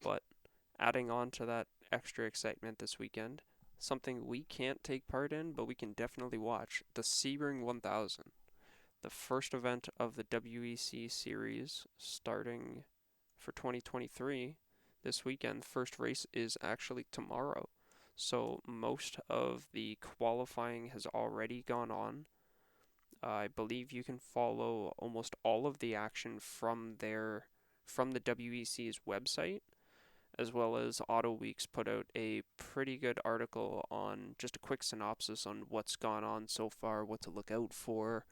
But adding on to that extra excitement this weekend, something we can't take part in, but we can definitely watch the Sebring 1000, the first event of the WEC series starting for 2023 this weekend. First race is actually tomorrow. So most of the qualifying has already gone on. I believe you can follow almost all of the action from the WEC's website, as well as Auto Weeks put out a pretty good article on just a quick synopsis on what's gone on so far, what to look out for,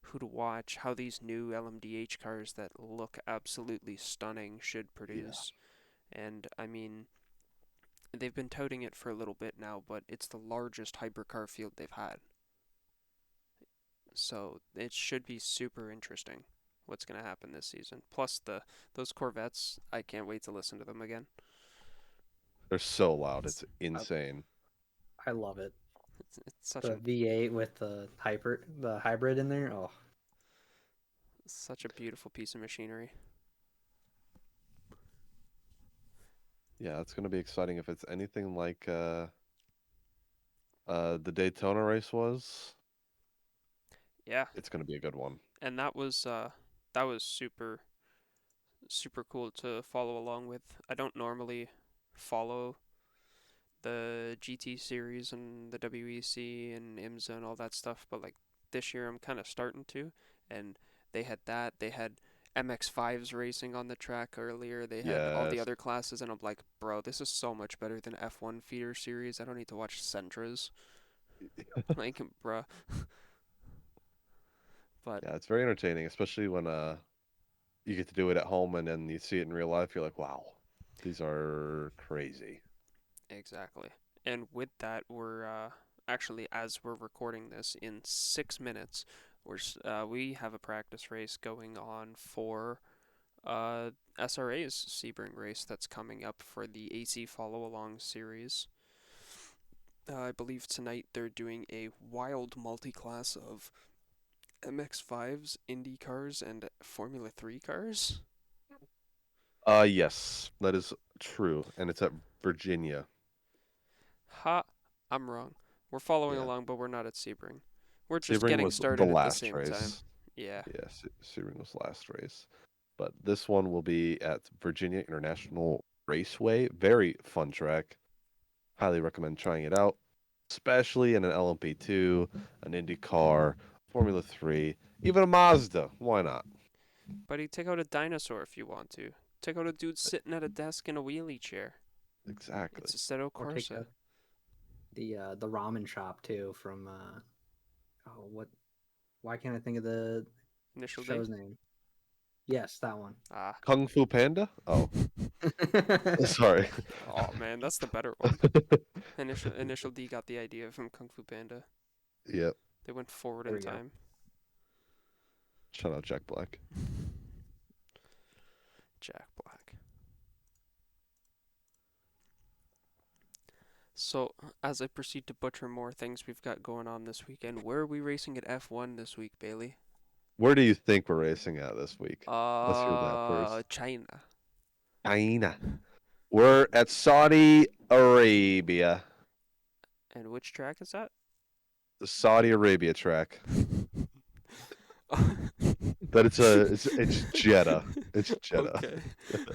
who to watch, how these new LMDH cars that look absolutely stunning should Yeah. produce. And I mean, they've been touting it for a little bit now, but it's the largest hypercar field they've had. So it should be super interesting what's going to happen this season. Plus those Corvettes, I can't wait to listen to them again. They're so loud. It's, It's I, insane. I love it. It's such The an V8 with the hybrid in there. Oh, such a beautiful piece of machinery. Yeah, it's gonna be exciting if it's anything like the Daytona race was. Yeah, It's gonna be a good one. and that was super cool to follow along with. I don't normally follow the GT series and the WEC and IMSA and all that stuff, but like this year I'm kind of starting to. And they had that. They had MX5s racing on the track earlier. They had all the Yes. other classes, and I'm like, bro, this is so much better than F1 feeder series. I don't need to watch Sentras. Like, bruh. But Yeah, it's very entertaining, especially when you get to do it at home and then you see it in real life. You're like, wow, these are crazy. exactly. And with that, we're actually, as we're recording this, in 6 minutes, we have a practice race going on for uh, SRA's Sebring race that's coming up for the AC Follow Along series. I believe tonight they're doing a wild multi-class of MX5s, Indy cars, and Formula 3 cars. Yes, that is true, and it's at Virginia. Ha, I'm wrong. We're following Yeah, along, but we're not at Sebring. We're just Sebring getting was the started at the last same time. race. Yeah. Yeah, Sebring was last race, but this one will be at Virginia International Raceway. Very fun track. Highly recommend trying it out, especially in an LMP2, an Indy car, Formula 3, even a Mazda. Why not? Buddy, take out a dinosaur if you want to. Take out a dude sitting at a desk in a wheelie chair. Exactly. It's a Seto or take Corsa. the ramen shop too from oh what? Why can't I think of the Initial D? show's name? Yes, that one. Ah. Kung Fu Panda? Oh, sorry. Oh man, that's the better one. Initial D got the idea from Kung Fu Panda. Yep. They went forward There in we go. time. Shout out Jack Black. Jack Black. So, as I proceed to butcher more things we've got going on this weekend, where are we racing at F1 this week, Bailey? Where do you think we're racing at this week? Let's hear that first. China. China. We're at Saudi Arabia. And which track is that? The Saudi Arabia track. But it's Jeddah. It's Jeddah. Okay.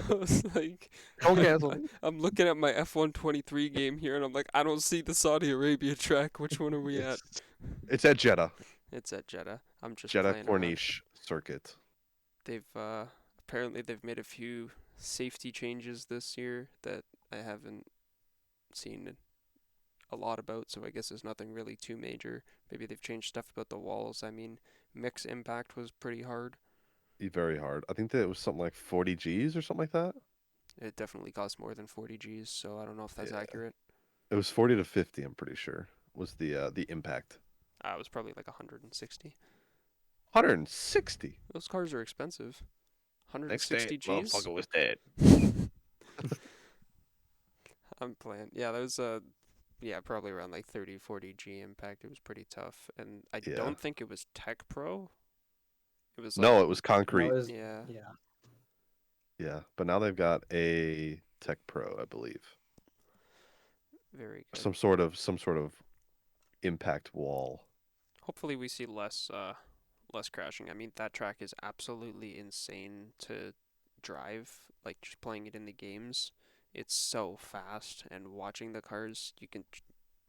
I was like, Don't cancel me. I'm looking at my F123 game here, and I'm like, I don't see the Saudi Arabia track. Which one are we at? It's at Jeddah. It's at Jeddah. I'm just Jeddah playing around. Corniche circuit. They've apparently they've made a few safety changes this year that I haven't seen a lot about, so I guess there's nothing really too major. Maybe they've changed stuff about the walls. I mean, mix impact was pretty hard. Very hard. I think that it was something like 40 Gs or something like that. It definitely cost more than 40 Gs, so I don't know if that's Yeah. accurate. It was 40 to 50, I'm pretty sure, was the impact. It was probably like 160. 160. Those cars are expensive. Next 160 day, Gs? motherfucker was dead. I'm playing. Yeah, that was probably around like 30, 40 G impact. It was pretty tough, and I Yeah. don't think it was Tech Pro. It was No, like, it was concrete. yeah. Yeah. Yeah, but now they've got a Tech Pro, I believe. Very good. Some sort of impact wall. Hopefully we see less crashing. I mean, that track is absolutely insane to drive, like just playing it in the games. It's so fast, and watching the cars,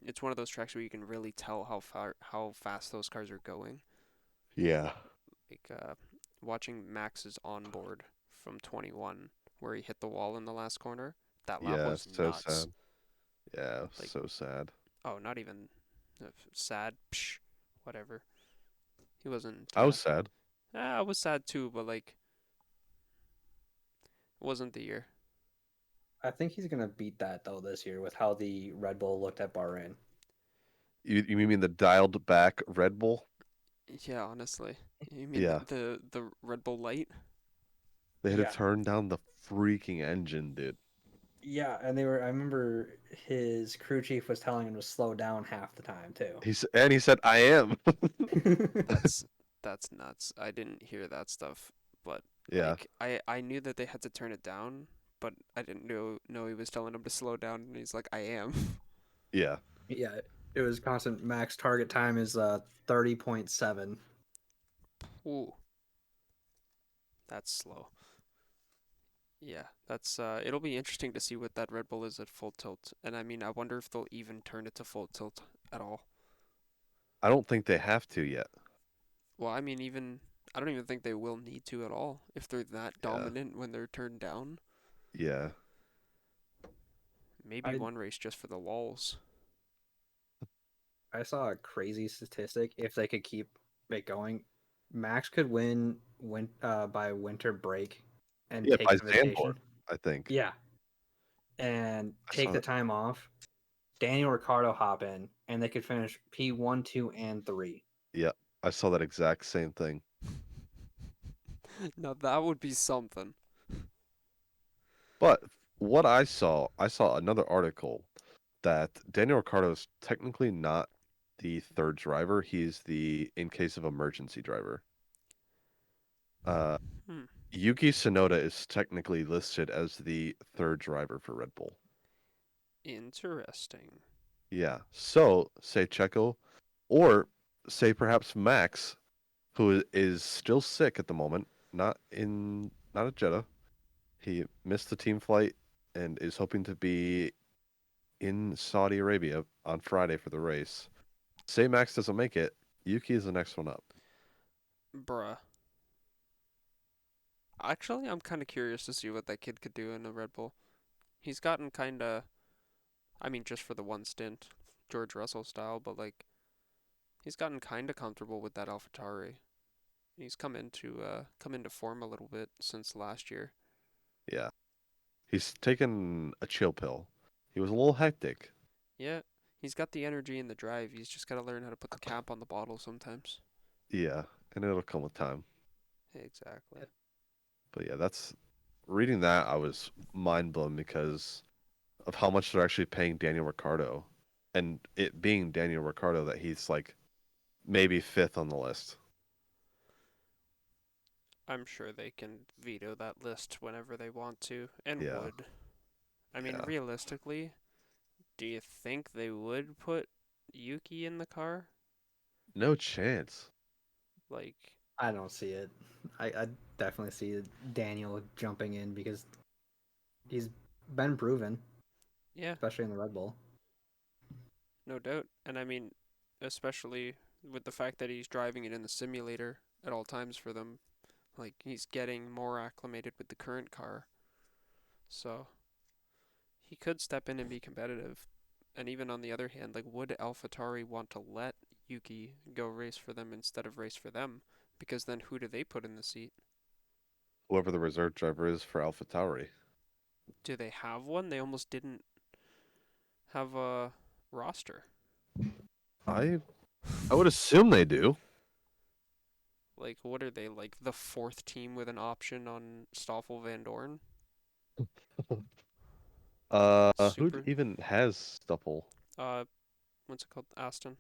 it's one of those tracks where you can really tell how fast those cars are going. Yeah. Like watching Max's onboard from 21 where he hit the wall in the last corner. That lap Yeah, was so nuts. sad. Yeah, Like, so sad. oh, not even sad. Psh, whatever. He wasn't. I was sad. I was sad too, but like, it wasn't the year. I think he's gonna beat that though this year with how the Red Bull looked at Bahrain. You mean the dialed back Red Bull? Yeah, honestly. You mean Yeah. the Red Bull Light? They had Yeah. to turn down the freaking engine, dude. Yeah, and they were. I remember his crew chief was telling him to slow down half the time too. He said, "I am." That's that's nuts. I didn't hear that stuff, but Yeah. like I knew that they had to turn it down, but I didn't know he was telling him to slow down, and he's like, I am. Yeah. Yeah, it was constant. Max target time is 30.7. Ooh, that's slow. Yeah, that's it'll be interesting to see what that Red Bull is at full tilt. And I mean, I wonder if they'll even turn it to full tilt at all. I don't think they have to yet. Well, I mean, even I don't even think they will need to at all if they're that Yeah. dominant when they're turned down. Yeah. Maybe I one race just for the walls. I saw a crazy statistic. If they could keep it going, Max could win by winter break and Yeah, take by the vacation. Zandvoort, I think. Yeah, and I take saw the that. time off. Daniel Ricciardo hop in, and they could finish P1, 2, and 3. Yeah, I saw that exact same thing. Now that would be something. But what I saw another article that Daniel Ricciardo is technically not the third driver. He's the in case of emergency driver. Hmm. Yuki Tsunoda is technically listed as the third driver for Red Bull. Interesting. Yeah. So, say Checo, or say perhaps Max, who is still sick at the moment, not at Jeddah. He missed the team flight and is hoping to be in Saudi Arabia on Friday for the race. Say Max doesn't make it, Yuki is the next one up. Bruh. Actually, I'm kind of curious to see what that kid could do in a Red Bull. He's gotten kind of, I mean, just for the one stint, George Russell style, but like, he's gotten kind of comfortable with that AlphaTauri. He's come into form a little bit since last year. Yeah. He's taken a chill pill. He was a little hectic. Yeah, he's got the energy and the drive. He's just got to learn how to put the cap on the bottle sometimes. Yeah, and it'll come with time. Exactly. But yeah, that's reading that I was mind blown because of how much they're actually paying Daniel Ricciardo. And it being Daniel Ricciardo that he's like maybe fifth on the list. I'm sure they can veto that list whenever they want to, and Yeah, would. I mean, yeah. realistically, do you think they would put Yuki in the car? No chance. Like, I don't see it. I definitely see Daniel jumping in because he's been proven, yeah, especially in the Red Bull. no doubt. And I mean, especially with the fact that he's driving it in the simulator at all times for them, like he's getting more acclimated with the current car. So he could step in and be competitive. And even on the other hand, like would AlphaTauri want to let Yuki go race for them instead of race for them? Because then who do they put in the seat? Whoever the reserve driver is for AlphaTauri. Do they have one? They almost didn't have a roster. I I would assume they do. Like, what are they, like the fourth team with an option on Stoffel Van Dorn? Who Super. even has Stuffle? Uh, what's it called? Aston.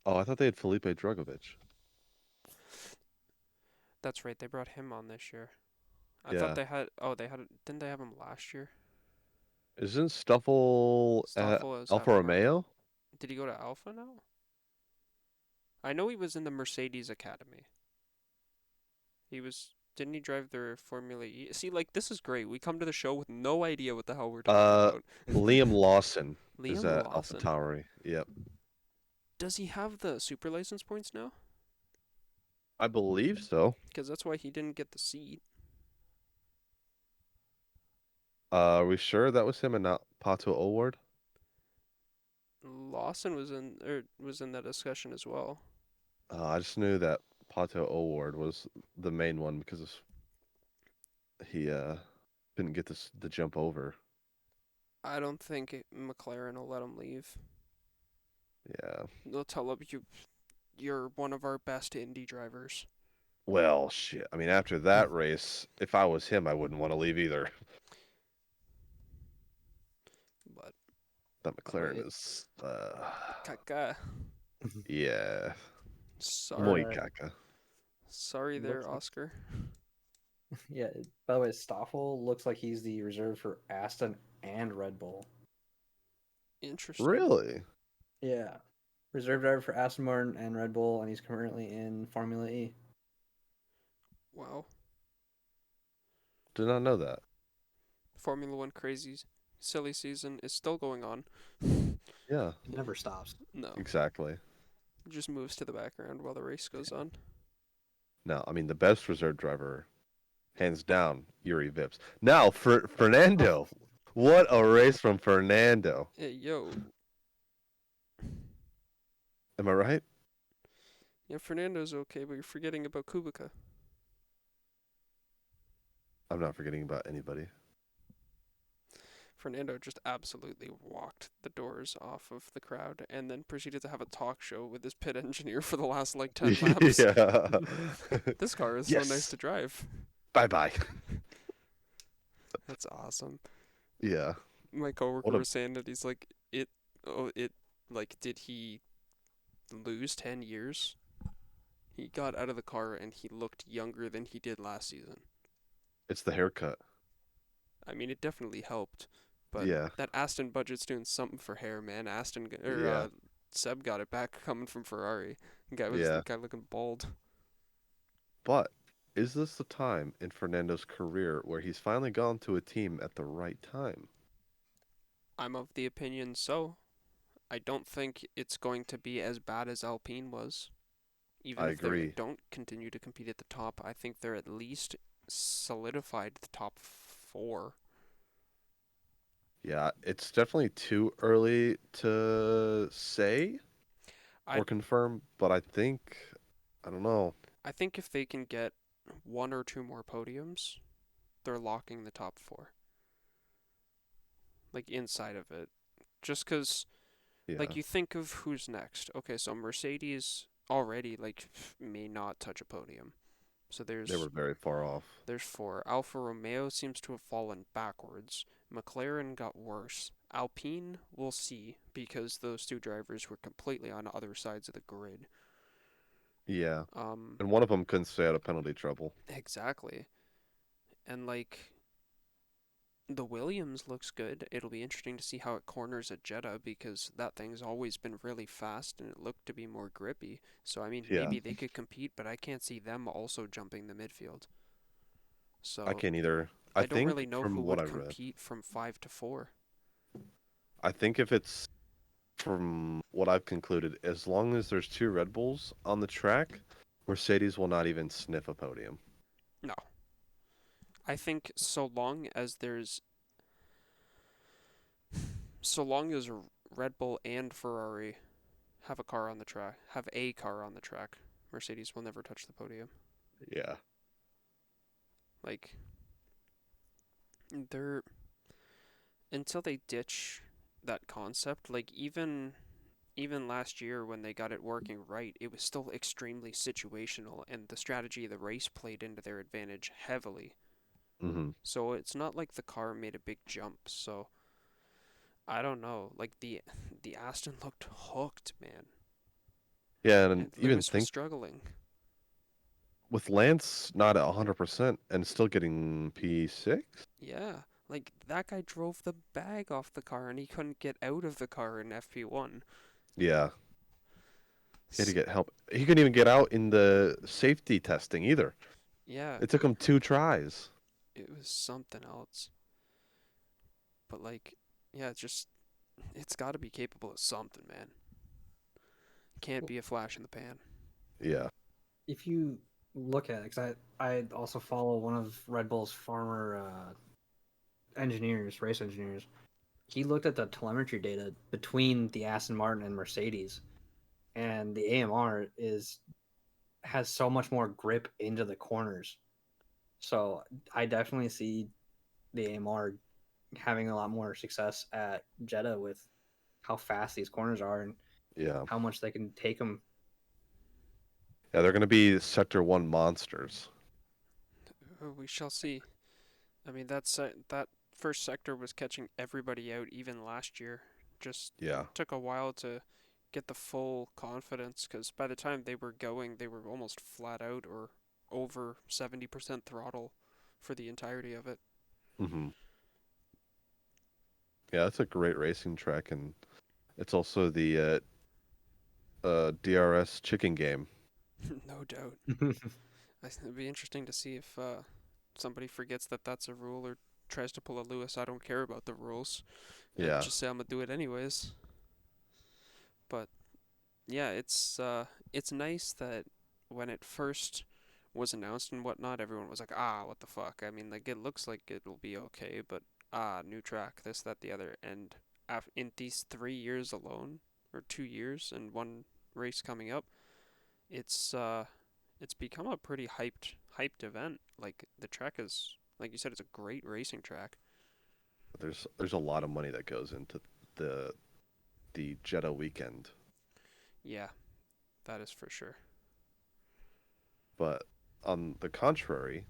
Oh, I thought they had Felipe Drugovich. That's right. They brought him on this year. I thought Yeah. they had. Oh, they had. Didn't they have him last year? Isn't Stuffle at Stoffel is Alfa at Romeo? Did he go to Alpha now? I know he was in the Mercedes Academy. He was. Didn't he drive their Formula E? See, like this is great. We come to the show with no idea what the hell we're talking Uh, about. Liam Lawson is Liam at Lawson. AlphaTauri. Yep. Does he have the super license points now? I believe so. Because that's why he didn't get the seat. Are we sure that was him and not Pato O'Ward? Lawson was in that discussion as well. I just knew that Pato O'Ward was the main one because he didn't get the jump over. I don't think McLaren will let him leave. Yeah. They'll tell him you're one of our best Indy drivers. Well, shit. I mean, after that race, if I was him, I wouldn't want to leave either. But That Wait, McLaren is, Kaka, yeah, muy sorry, uh, caca. sorry there, looks like Oscar. yeah. By the way, Stoffel looks like he's the reserve for Aston and Red Bull. Interesting. Really? Yeah, reserve driver for Aston Martin and Red Bull, and he's currently in Formula E. Wow. Did not know that. Formula One crazy, silly season is still going on. Yeah, It never stops. No, exactly. it just moves to the background while the race goes on. No, I mean the best reserve driver, hands down, Yuri Vips. Now for Fernando, what a race from Fernando. Hey, yo. Am I right? Yeah, Fernando's okay, but you're forgetting about Kubica. I'm not forgetting about anybody. Fernando just absolutely walked the doors off of the crowd and then proceeded to have a talk show with his pit engineer for the last like 10 laps. Yeah. This car is so nice Yes. to drive. Bye bye. That's awesome. Yeah. My coworker What a was saying that he's like, like, did he lose 10 years? He got out of the car and he looked younger than he did last season. it's the haircut. I mean, it definitely helped, but Yeah. that Aston budget's doing something for hair, man. Yeah. Seb got it back coming from Ferrari. Yeah. Guy looking bald. But is this the time in Fernando's career where he's finally gone to a team at the right time? I'm of the opinion so. I don't think it's going to be as bad as Alpine was. Even I if they agree. don't continue to compete at the top, I think they're at least solidified the top four. Yeah, it's definitely too early to say I or confirm, but I don't know. I think if they can get one or two more podiums, they're locking the top four. Like inside of it. Just 'cause Yeah, like you think of who's next. Okay, so Mercedes already like may not touch a podium. So they were very far off. there's four. Alfa Romeo seems to have fallen backwards. McLaren got worse. Alpine, we'll see, because those two drivers were completely on other sides of the grid. Yeah. Um, And one of them couldn't stay out of penalty trouble. exactly. And like the Williams looks good. It'll be interesting to see how it corners at Jeddah because that thing's always been really fast and it looked to be more grippy. So I mean, Yeah. maybe they could compete, but I can't see them also jumping the midfield. I So can't either. I I don't think really know from who what would I read, compete from 5 to 4. I think if it's from what I've concluded, as long as there's two Red Bulls on the track, Mercedes will not even sniff a podium. No, I think so long as Red Bull and Ferrari have a car on the track, Mercedes will never touch the podium. Yeah. Like they're until they ditch that concept, like even last year when they got it working right, it was still extremely situational and the strategy of the race played into their advantage heavily. Hmm. So it's not like the car made a big jump. So I don't know. Like the Aston looked hooked, man. Yeah, and And even Lewis was think struggling. with Lance not at 100% and still getting P6? Yeah. Like that guy drove the bag off the car and he couldn't get out of the car in FP1. Yeah. He had to get help. He couldn't even get out in the safety testing either. Yeah, It took him two tries. it was something else. But like, yeah, it's got to be capable of something, man. Can't be a flash in the pan. Yeah. If you look at it, because I also follow one of Red Bull's former engineers, race engineers. He looked at the telemetry data between the Aston Martin and Mercedes, and the AMR is has so much more grip into the corners. So I definitely see the AMR having a lot more success at Jeddah with how fast these corners are and Yeah. how much they can take them. Yeah, they're going to be Sector 1 monsters. We shall see. I mean, that first sector was catching everybody out even last year. Just Yeah. took a while to get the full confidence because by the time they were going, they were almost flat out or over 70% throttle for the entirety of it. Hmm. Yeah, that's a great racing track, and it's also the DRS chicken game. No doubt. It'd be interesting to see if somebody forgets that that's a rule or tries to pull a Lewis. I don't care about the rules, and Yeah. just say I'm gonna do it anyways. But yeah, it's nice that when it first was announced and whatnot, everyone was like, ah, what the fuck? I mean, like it looks like it'll be okay, but new track, this, that, the other, and in these 3 years alone, or 2 years, and one race coming up, it's uh, it's become a pretty hyped event. Like the track is, like you said, it's a great racing track. There's a lot of money that goes into the the Jeddah weekend, Yeah, that is for sure. but on the contrary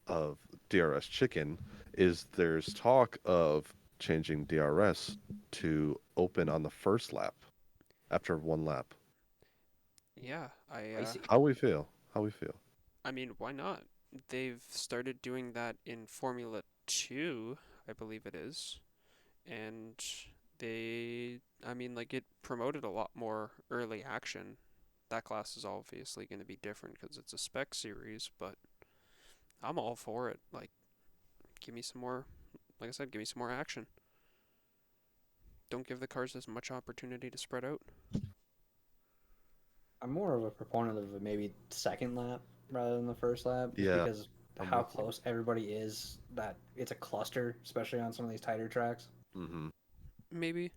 of DRS chicken is there's talk of changing DRS to open on the first lap after one lap. Yeah, Spicy. How we feel? How we feel? I mean, why not? They've started doing that in Formula 2, I believe it is. And I mean, like, it promoted a lot more early action. That class is obviously going to be different because it's a spec series, but I'm all for it. Like, give me some more, like I said, give me some more action. Don't give the cars as much opportunity to spread out. I'm more of a proponent of a maybe second lap rather than the first lap, just Yeah, because I'm how with you. close everybody is. That it's a cluster, especially on some of these tighter tracks. Hmm. Maybe.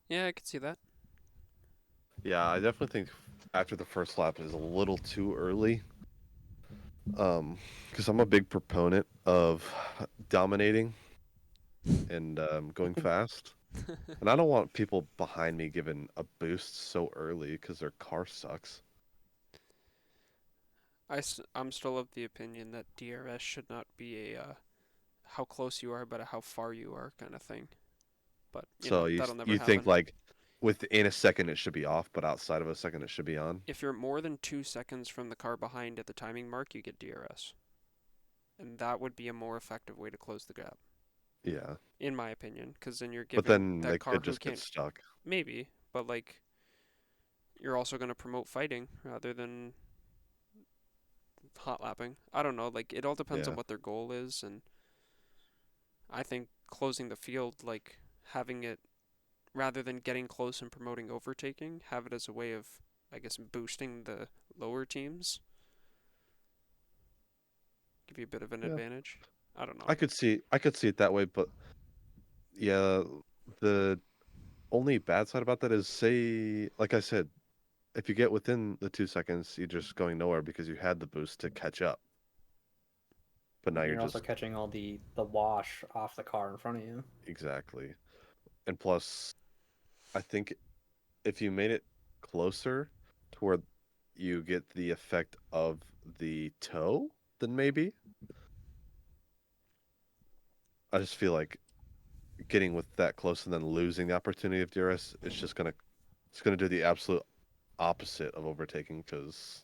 Yeah, I could see that. Yeah, I definitely think after the first lap is a little too early. Because I'm a big proponent of dominating and going fast. And I don't want people behind me giving a boost so early because their car sucks. I'm still of the opinion that DRS should not be a how close you are, but a how far you are kind of thing. But, So that'll never you think happen. like within a second it should be off, but outside of a second it should be on. If you're more than 2 seconds from the car behind at the timing mark, you get DRS. And that would be a more effective way to close the gap, Yeah. in my opinion, because then you're But giving then they that car could who just get can't, stuck. maybe, but like, you're also going to promote fighting rather than hot lapping. I don't know, like, it all depends on Yeah. what their goal is, and I think closing the field, like, having it, rather than getting close and promoting overtaking, have it as a way of, I guess, boosting the lower teams, give you a bit of an Yeah. advantage. I don't know. I could see it that way, but yeah, the only bad side about that is, say, like I said, if you get within the 2 seconds, you're just going nowhere because you had the boost to catch up. But now you're You're also just catching all the wash off the car in front of you. exactly. And plus, I think if you made it closer to where you get the effect of the toe, then maybe. I just feel like getting with that close and then losing the opportunity of DRS is just gonna it's gonna do the absolute opposite of overtaking because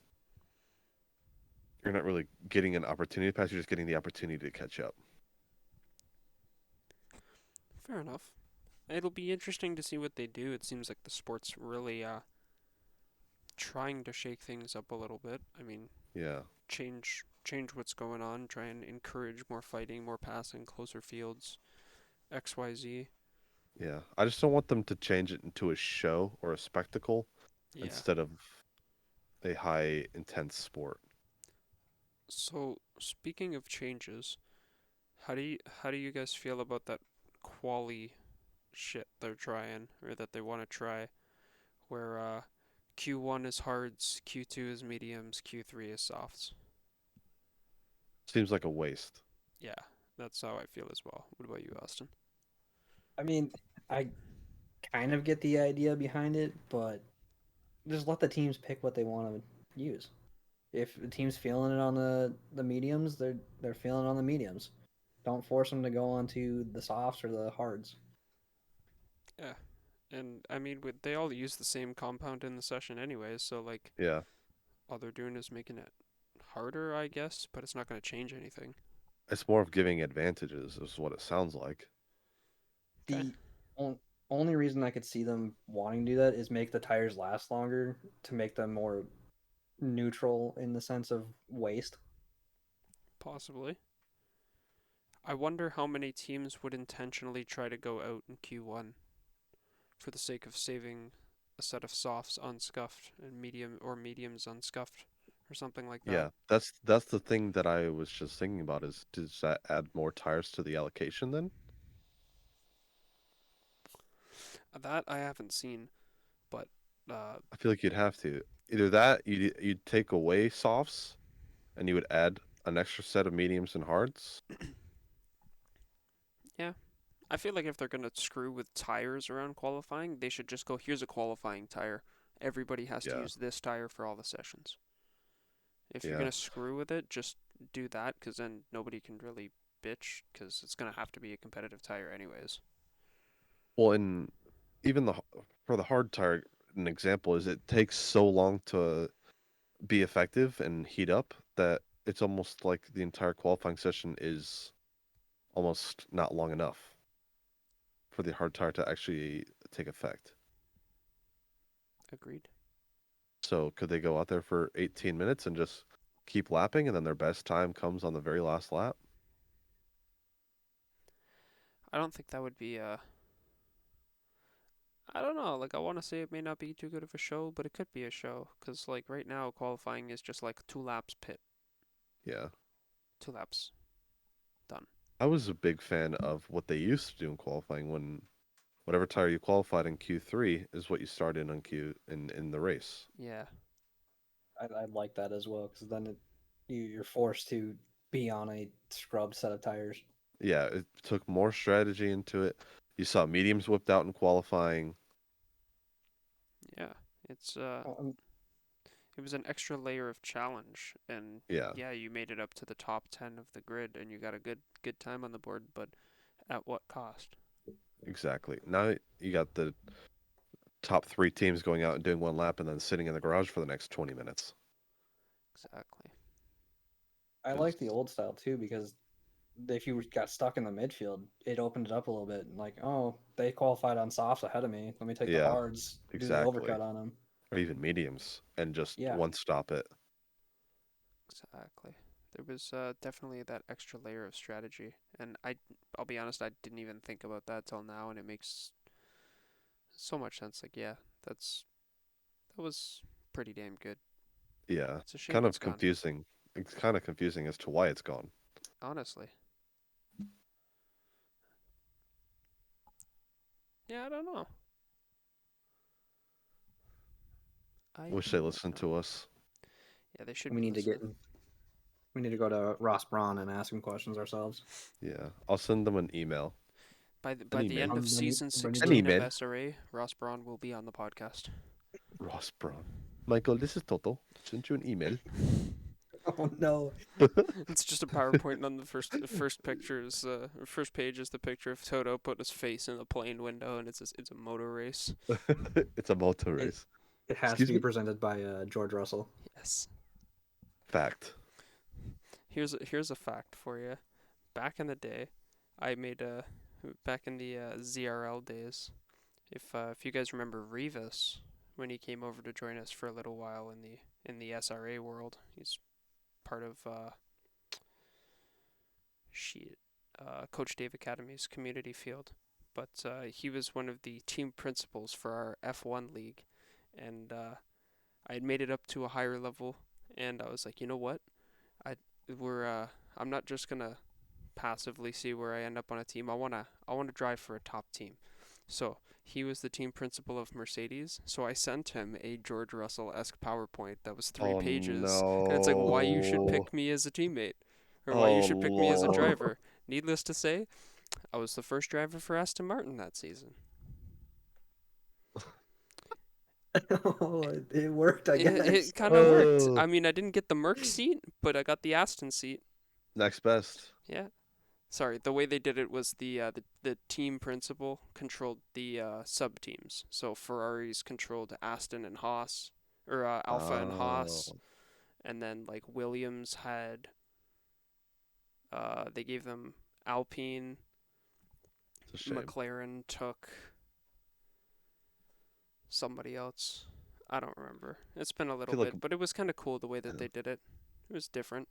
you're not really getting an opportunity to pass, you're just getting the opportunity to catch up. Fair enough. It'll be interesting to see what they do. It seems like the sport's really trying to shake things up a little bit. I mean, Yeah. change what's going on, try and encourage more fighting, more passing, closer fields, XYZ. Yeah. I just don't want them to change it into a show or a spectacle Yeah. instead of a high intense sport. So, speaking of changes, how do you guys feel about that quali shit they're trying or that they want to try where Q1 is hards, Q2 is mediums, Q3 is softs? Seems like a waste. Yeah, that's how I feel as well. What about you, Austin? I mean, I kind of get the idea behind it, but just let the teams pick what they want to use. If the team's feeling it on the mediums, they're feeling it on the mediums. Don't force them to go onto the softs or the hards. Yeah, and I mean, they all use the same compound in the session anyways, so like Yeah. all they're doing is making it harder, I guess, but it's not going to change anything. It's more of giving advantages, is what it sounds like. Okay, The on, only reason I could see them wanting to do that is make the tires last longer to make them more neutral in the sense of waste. possibly. I wonder how many teams would intentionally try to go out in Q1 for the sake of saving a set of softs unscuffed and mediums unscuffed or something like that. Yeah, that's the thing that I was just thinking about is does that add more tires to the allocation then? That I haven't seen, but uh, I feel like you'd have to. Either that, you'd take away softs and you would add an extra set of mediums and hards. yeah, I feel like if they're gonna screw with tires around qualifying, they should just go, here's a qualifying tire. Everybody has to Yeah. use this tire for all the sessions. If you're Yeah. gonna screw with it, just do that, because then nobody can really bitch, because it's gonna have to be a competitive tire anyways. Well, and even for the hard tire, an example is it takes so long to be effective and heat up that it's almost like the entire qualifying session is almost not long enough for the hard tire to actually take effect. Agreed. So could they go out there for 18 minutes and just keep lapping and then their best time comes on the very last lap? I don't think that would be I don't know. Like, I want to say it may not be too good of a show, but it could be a show. Because, like, right now, qualifying is just like 2 laps pit, Yeah. 2 laps done. I was a big fan of what they used to do in qualifying when whatever tire you qualified in Q3 is what you start in on Q in the race. Yeah, I like that as well because then you're forced to be on a scrubbed set of tires. Yeah, it took more strategy into it. You saw mediums whipped out in qualifying. yeah. It's Um, it was an extra layer of challenge, and Yeah, yeah, you made it up to the top 10 of the grid, and you got a good time on the board, but at what cost? exactly. Now you got top 3 teams going out and doing one lap and then sitting in the garage for the next 20 minutes. Exactly. I like the 'Cause- old style too because if you got stuck in the midfield, it opened it up a little bit. Like, oh, they qualified on softs ahead of me. Let me take the Yeah, hards, do the exactly. overcut on them. Or even mediums and just Yeah. one stop it. Exactly. There was definitely that extra layer of strategy, and I'll be honest, I didn't even think about that till now, and it makes so much sense. Like, yeah, that was pretty damn good. Yeah, It's a shame kind it's of gone. confusing. It's kind of confusing as to why it's gone. Honestly. Yeah, I don't know. I Wish do they not listened know. to us. Yeah, they should We be need to listening. we need to go to Ross Braun and ask him questions ourselves. Yeah, I'll send them an email. By An the email. end of Brenny, season Brenny An 16 Boo. of email. SRA, Ross Braun will be on the podcast. Ross Braun. Michael, this is Toto. Sent you an email. Oh no. It's just a PowerPoint, and on the first picture is first page is the picture of Toto put his face in the plane window, and it's a motor race. It's a motor It, race. it has to Excuse be me? presented by George Russell. Yes. Fact. Here's a fact for you. Back in the day, I made a back in the ZRL days. If you guys remember Rivas when he came over to join us for a little while in the SRA world, he's part of she Coach Dave Academy's community field. But he was one of the team principals for our F1 league, and I had made it up to a higher level, and I was like, you know what, I we're I'm not just gonna passively see where I end up on a team. I wanna drive for a top team. So he was the team principal of Mercedes. So I sent him a George Russell esque PowerPoint that was three Oh pages, and it's like why you should no. pick me as a teammate, or why you Oh should pick me as a Lord. driver. Needless to say, I was the first driver for Aston Martin that season. Oh, it worked, I guess. It kind of worked. Oh. I mean, I didn't get the Merc seat, but I got the Aston seat. Next best. Yeah. Sorry, the way they did it was the team principal controlled the sub teams. So Ferraris controlled Aston and Haas, or Alpha and Oh, Haas, and then like Williams had they gave them Alpine. it's a shame. McLaren took somebody else. I don't remember. It's been a I little feel like bit, but it was kind of cool the way that they did it. It was different.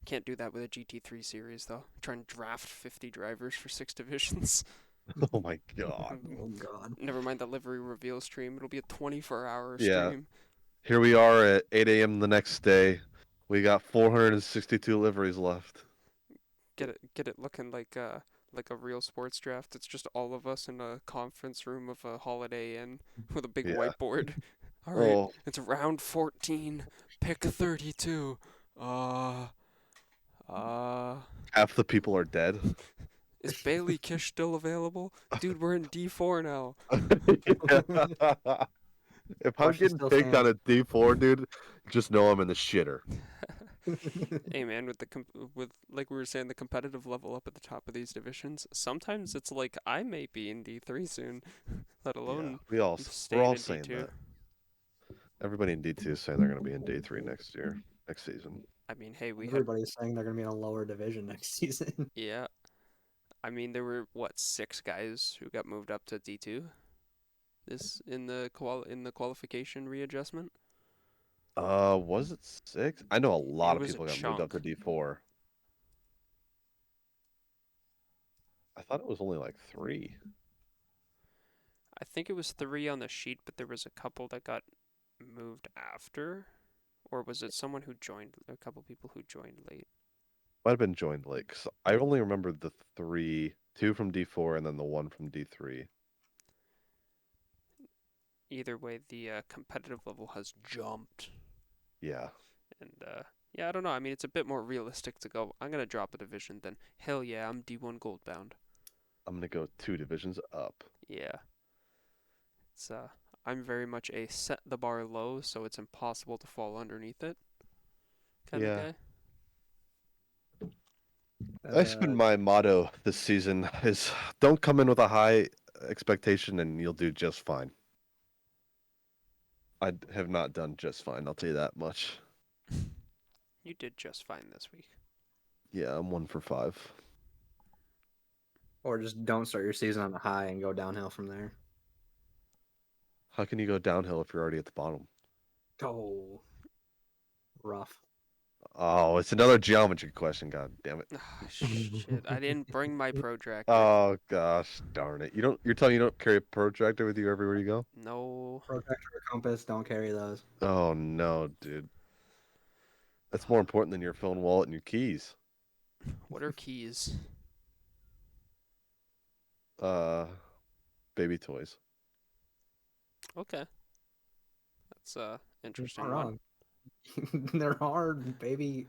Can't do that with a GT3 series though. Try and draft 50 drivers for 6 divisions. oh my God. Oh god. Never mind the livery reveal stream. It'll be a 24-hour Yeah. stream. Here we are at 8 a.m. the next day. We got 462 liveries left. Get it looking like a real sports draft. It's just all of us in a conference room of a Holiday Inn with a big Yeah. whiteboard. All right, Oh, it's round 14. Pick a 32. Uh, uh, half the people are dead. is Bailey Kish still available? Dude, we're in D4 now. If I'm Question getting still picked on stands. a D4, dude, just know I'm in the shitter. Hey man, with like we were saying, the competitive level up at the top of these divisions, sometimes it's like I may be in D3 soon, let Yeah, alone we're staying all in saying D2. that. Everybody in D2 is saying they're going to be in D3 next year, next season. I mean, hey, we had Everybody's saying they're gonna be in a lower division next season. yeah. I mean, there were what 6 guys who got moved up to D2 this in the qualification readjustment. Was it 6? I know a It lot of was a people got moved up chunk. to D4. I thought it was only like 3. I think it was 3 on the sheet, but there was a couple that got moved after, or was it someone who joined? A couple people who joined late. Might have been joined late, 'cause I only remember the 3, 2 from D4 and then the 1 from D3. Either way, the competitive level has jumped, Yeah, and yeah, I don't know. I mean, it's a bit more realistic to go. I'm gonna drop a division than hell yeah, I'm D1 gold bound. I'm going to go 2 divisions up. Yeah, it's I'm very much a set the bar low, so it's impossible to fall underneath it kind of Yeah. guy. That, That's been my motto this season is don't come in with a high expectation and you'll do just fine. I have not done just fine. I'll tell you that much. You did just fine this week. Yeah, I'm 1 for 5. Or just don't start your season on a high and go downhill from there. How can you go downhill if you're already at the bottom? Oh, rough. Oh, it's another geometry question. God damn it. Ah, shit, I didn't bring my protractor. Oh gosh, darn it! You don't. You're telling me you don't carry a protractor with you everywhere you go? No. Protractor or compass, don't carry those. Oh no, dude. That's more important than your phone, wallet, and your keys. What are keys? Uh, Baby toys. Okay, that's a You're not interesting one. wrong. There are baby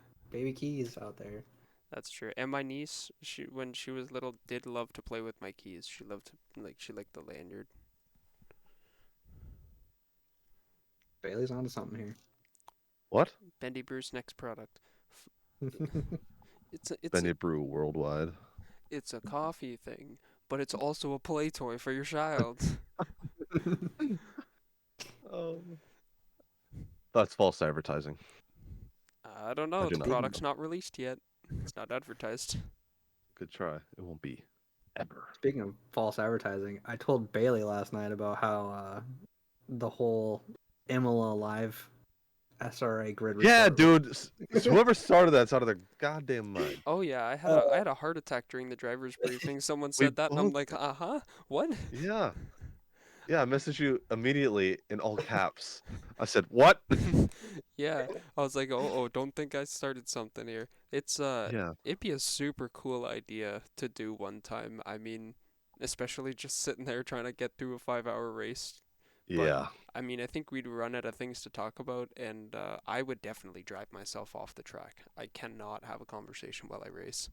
keys out there. That's true. And my niece, when she was little, did love to play with my keys. She loved to she liked the lanyard. Bailey's onto something here. What? Bendy Brew's next product. It's a it's a Benny Brew worldwide. it's a coffee thing, but it's also a play toy for your child. Oh. That's false advertising. I don't I know. do The not. product's not released yet. It's not advertised. Good try. It won't be ever. Speaking of false advertising, I told Bailey last night about how the whole Imola live SRA grid Yeah, report. dude. Whoever started that's out of their goddamn mind. Oh yeah, Uh, I had a heart attack during the driver's briefing. Someone We said that, and I'm both. like, what? Yeah. Yeah, I messaged you immediately in all caps. I said, "What?" Yeah, I was like, don't think I started something here. Yeah. It'd be a super cool idea to do one time. I mean, especially just sitting there trying to get through a 5 hour race. But Yeah. I mean, I think we'd run out of things to talk about, and I would definitely drive myself off the track. I cannot have a conversation while I race.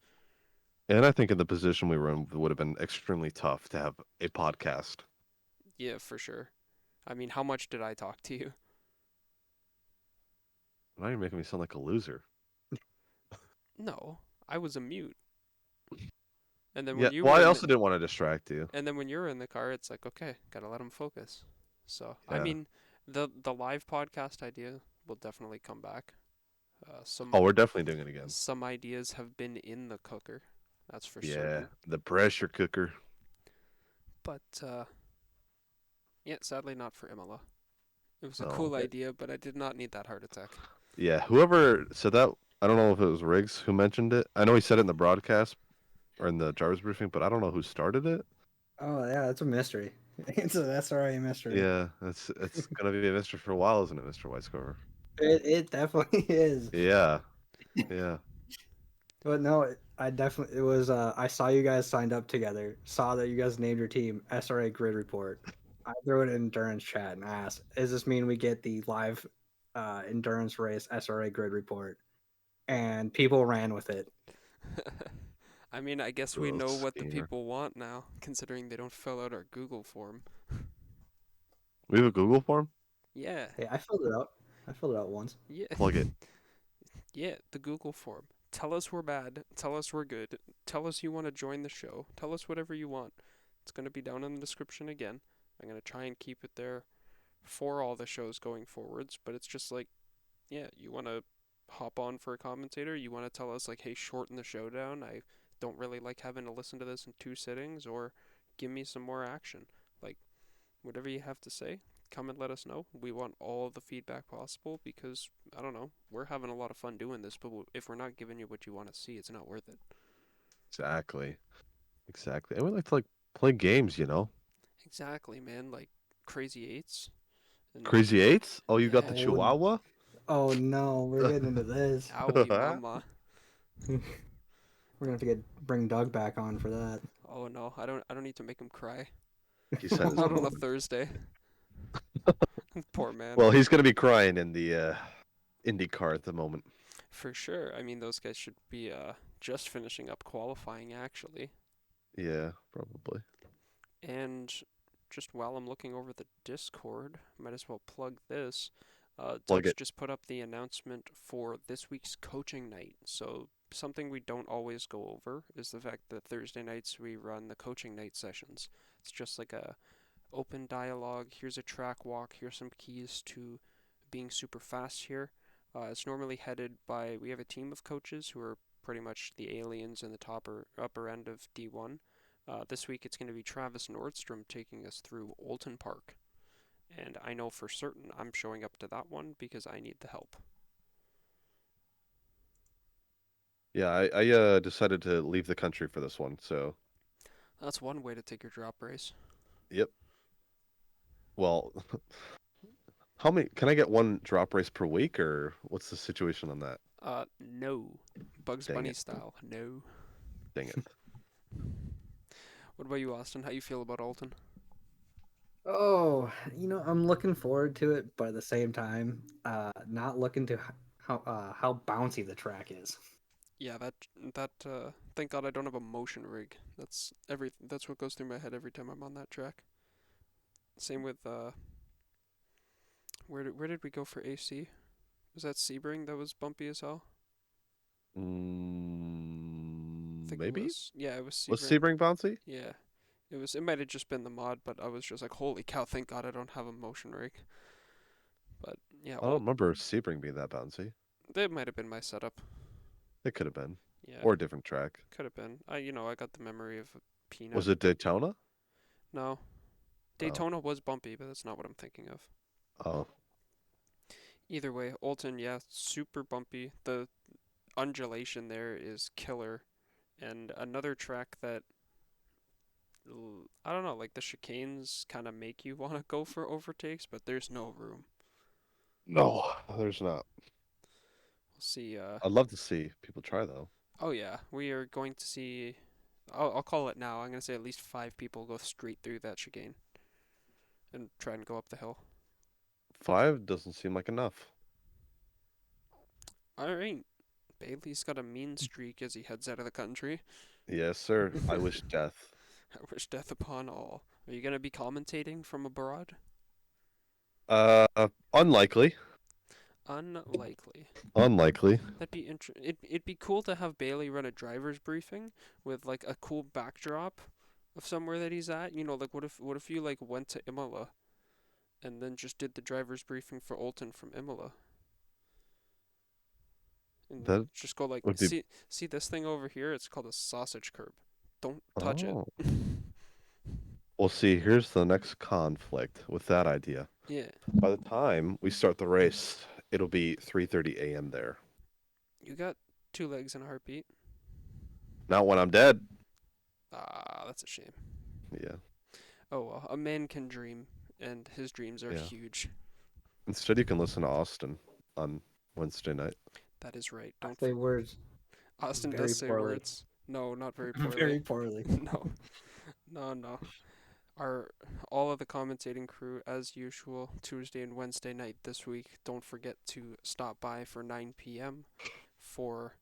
And I think in the position we were in, it would have been extremely tough to have a podcast. Yeah, for sure. I mean, how much did I talk to you? Now you're making me sound like a loser. No, I was a mute. And then Yeah. when you Well, were I in the also didn't want to distract you. And then when you're in the car, it's like, okay, gotta let them focus. So, I Yeah. mean, the live podcast idea will definitely come back. Oh, we're definitely doing it again. Some ideas have been in the cooker, that's for Yeah. certain. The pressure cooker. But yeah, sadly not for Imola. It was a Oh. cool idea, but I did not need that heart attack. Yeah. Whoever said that, I don't know if it was Riggs who mentioned it. I know he said it in the broadcast or in the driver's briefing, but I don't know who started it. oh yeah, it's a mystery. It's an SRA mystery. Yeah, it's gonna be a mystery for a while, isn't it, Mr. Weiscover? It definitely is. Yeah, yeah. But no, I definitely it was. I saw you guys signed up together. Saw that you guys named your team SRA Grid Report. I threw it in endurance chat and asked, "Does this mean we get the live endurance race SRA Grid Report?" And people ran with it. I mean, I guess we Little know what the schemer. people want now, considering they don't fill out our Google form. We have a Google form. Yeah, Hey, I filled it out. I filled it out once. yeah. Plug it. Yeah, the Google form. Tell us we're bad. Tell us we're good. Tell us you want to join the show. Tell us whatever you want. It's going to be down in the description again. I'm going to try and keep it there for all the shows going forwards, but it's just like, yeah, you want to hop on for a commentator, you want to tell us like, hey, shorten the show down. I don't really like having to listen to this in two sittings, or give me some more action. Like, whatever you have to say, come and let us know. We want all the feedback possible because, I don't know, we're having a lot of fun doing this, but if we're not giving you what you want to see, it's not worth it. Exactly. Exactly. And we like to play games, you know. Exactly, man. Like Crazy Eights. And Crazy Eights. Oh, you got the yeah, Oh, Chihuahua. oh no, we're getting into this. owie mama. We're gonna have to bring Doug back on for that. Oh no, I don't need to make him cry. He's had his Not on a moment. Thursday. Poor man. Well, he's gonna be crying in the IndyCar at the moment. For sure. I mean, those guys should be just finishing up qualifying actually. Yeah, probably. And just while I'm looking over the Discord, might as well plug this. Plug Doug's it. just put up the announcement for this week's coaching night. So, something we don't always go over is the fact that Thursday nights we run the coaching night sessions. It's just like a open dialogue. Here's a track walk. Here's some keys to being super fast here. It's normally headed by, we have a team of coaches who are pretty much the aliens in the top or upper end of D1. This week it's going to be Travis Nordstrom taking us through Olton Park. And I know for certain I'm showing up to that one because I need the help. Yeah, I decided to leave the country for this one, so That's one way to take your drop race. yep. Well, how many can I get one drop race per week, or what's the situation on that? No. Bugs Dang Bunny it. style. No. Dang it. What about you, Austin? How you feel about Alton? Oh, I'm looking forward to it, but at the same time, not looking to how bouncy the track is. Yeah, thank God I don't have a motion rig. That's what goes through my head every time I'm on that track. Same with where did we go for AC? Was that Sebring that was bumpy as hell? I think it Maybe? was. Yeah, it was Was Sebring. Sebring bouncy? Yeah. It might have just been the mod, but I was just like, holy cow, thank God I don't have a motion rig. But yeah, I don't remember Sebring being that bouncy. that might have been my setup. It could have been. Yeah, Or a different track. could have been. I got the memory of a peanut. Was it Daytona? No, Oh. Daytona was bumpy, but that's not what I'm thinking of. Oh. Either way, Olton, yeah, super bumpy. The undulation there is killer. And another track that I don't know, like the chicanes kind of make you want to go for overtakes, but there's no room. No, there's not. We'll see. I'd love to see people try though. Oh yeah, we are going to see. I'll call it now. I'm gonna say at least 5 people go straight through that chicane and try and go up the hill. 5 doesn't seem like enough. All right, Bailey's got a mean streak as he heads out of the country. Yes, sir. I wish death. I wish death upon all. Are you gonna be commentating from abroad? Unlikely. Unlikely. Unlikely. It'd be cool to have Bailey run a driver's briefing with like a cool backdrop of somewhere that he's at. Like what if you like went to Imola and then just did the driver's briefing for Olton from Imola and That just go like would be. see this thing over here? It's called a sausage curb. Don't touch it. Oh. Well, see, here's the next conflict with that idea. Yeah, By the time we start the race, it'll be 3:30 a.m. there. you got 2 legs and a heartbeat. Not when I'm dead. Ah, that's a shame. Yeah. Oh well, a man can dream, and his dreams are Yeah. huge. Instead, you can listen to Austin on Wednesday night. That is right. I Don't. say words Austin does very say poorly. words. No, not very poorly. Very poorly. No, no. Our all of the commentating crew, as usual, Tuesday and Wednesday night this week. Don't forget to stop by for 9 p.m. for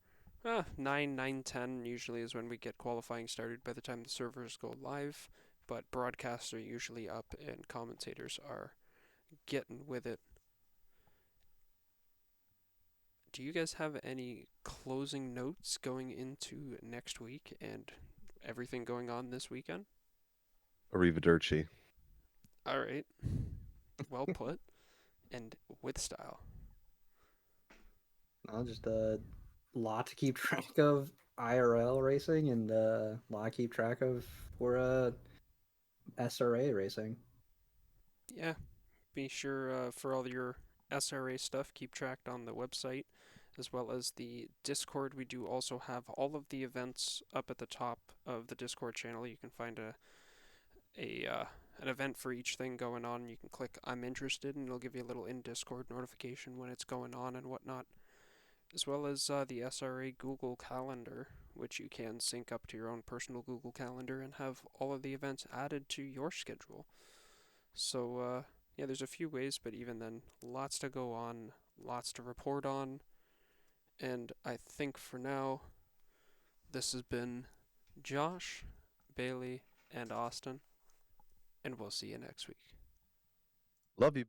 9:10 usually is when we get qualifying started by the time the servers go live. But broadcasts are usually up and commentators are getting with it. Do you guys have any closing notes going into next week and everything going on this weekend? Arrivederci. All right. Well put. And with style. Just a lot to keep track of IRL racing and a lot to keep track of for SRA racing. Yeah. Be sure for all your SRA stuff, keep track on the website as well as the Discord. We do also have all of the events up at the top of the Discord channel. You can find an event for each thing going on. You can click I'm interested and it'll give you a little in Discord notification when it's going on and whatnot. As well as the SRA Google Calendar, which you can sync up to your own personal Google Calendar and have all of the events added to your schedule. So, yeah, there's a few ways, but even then, lots to go on, lots to report on. And I think for now, this has been Josh, Bailey, and Austin, and we'll see you next week. Love you.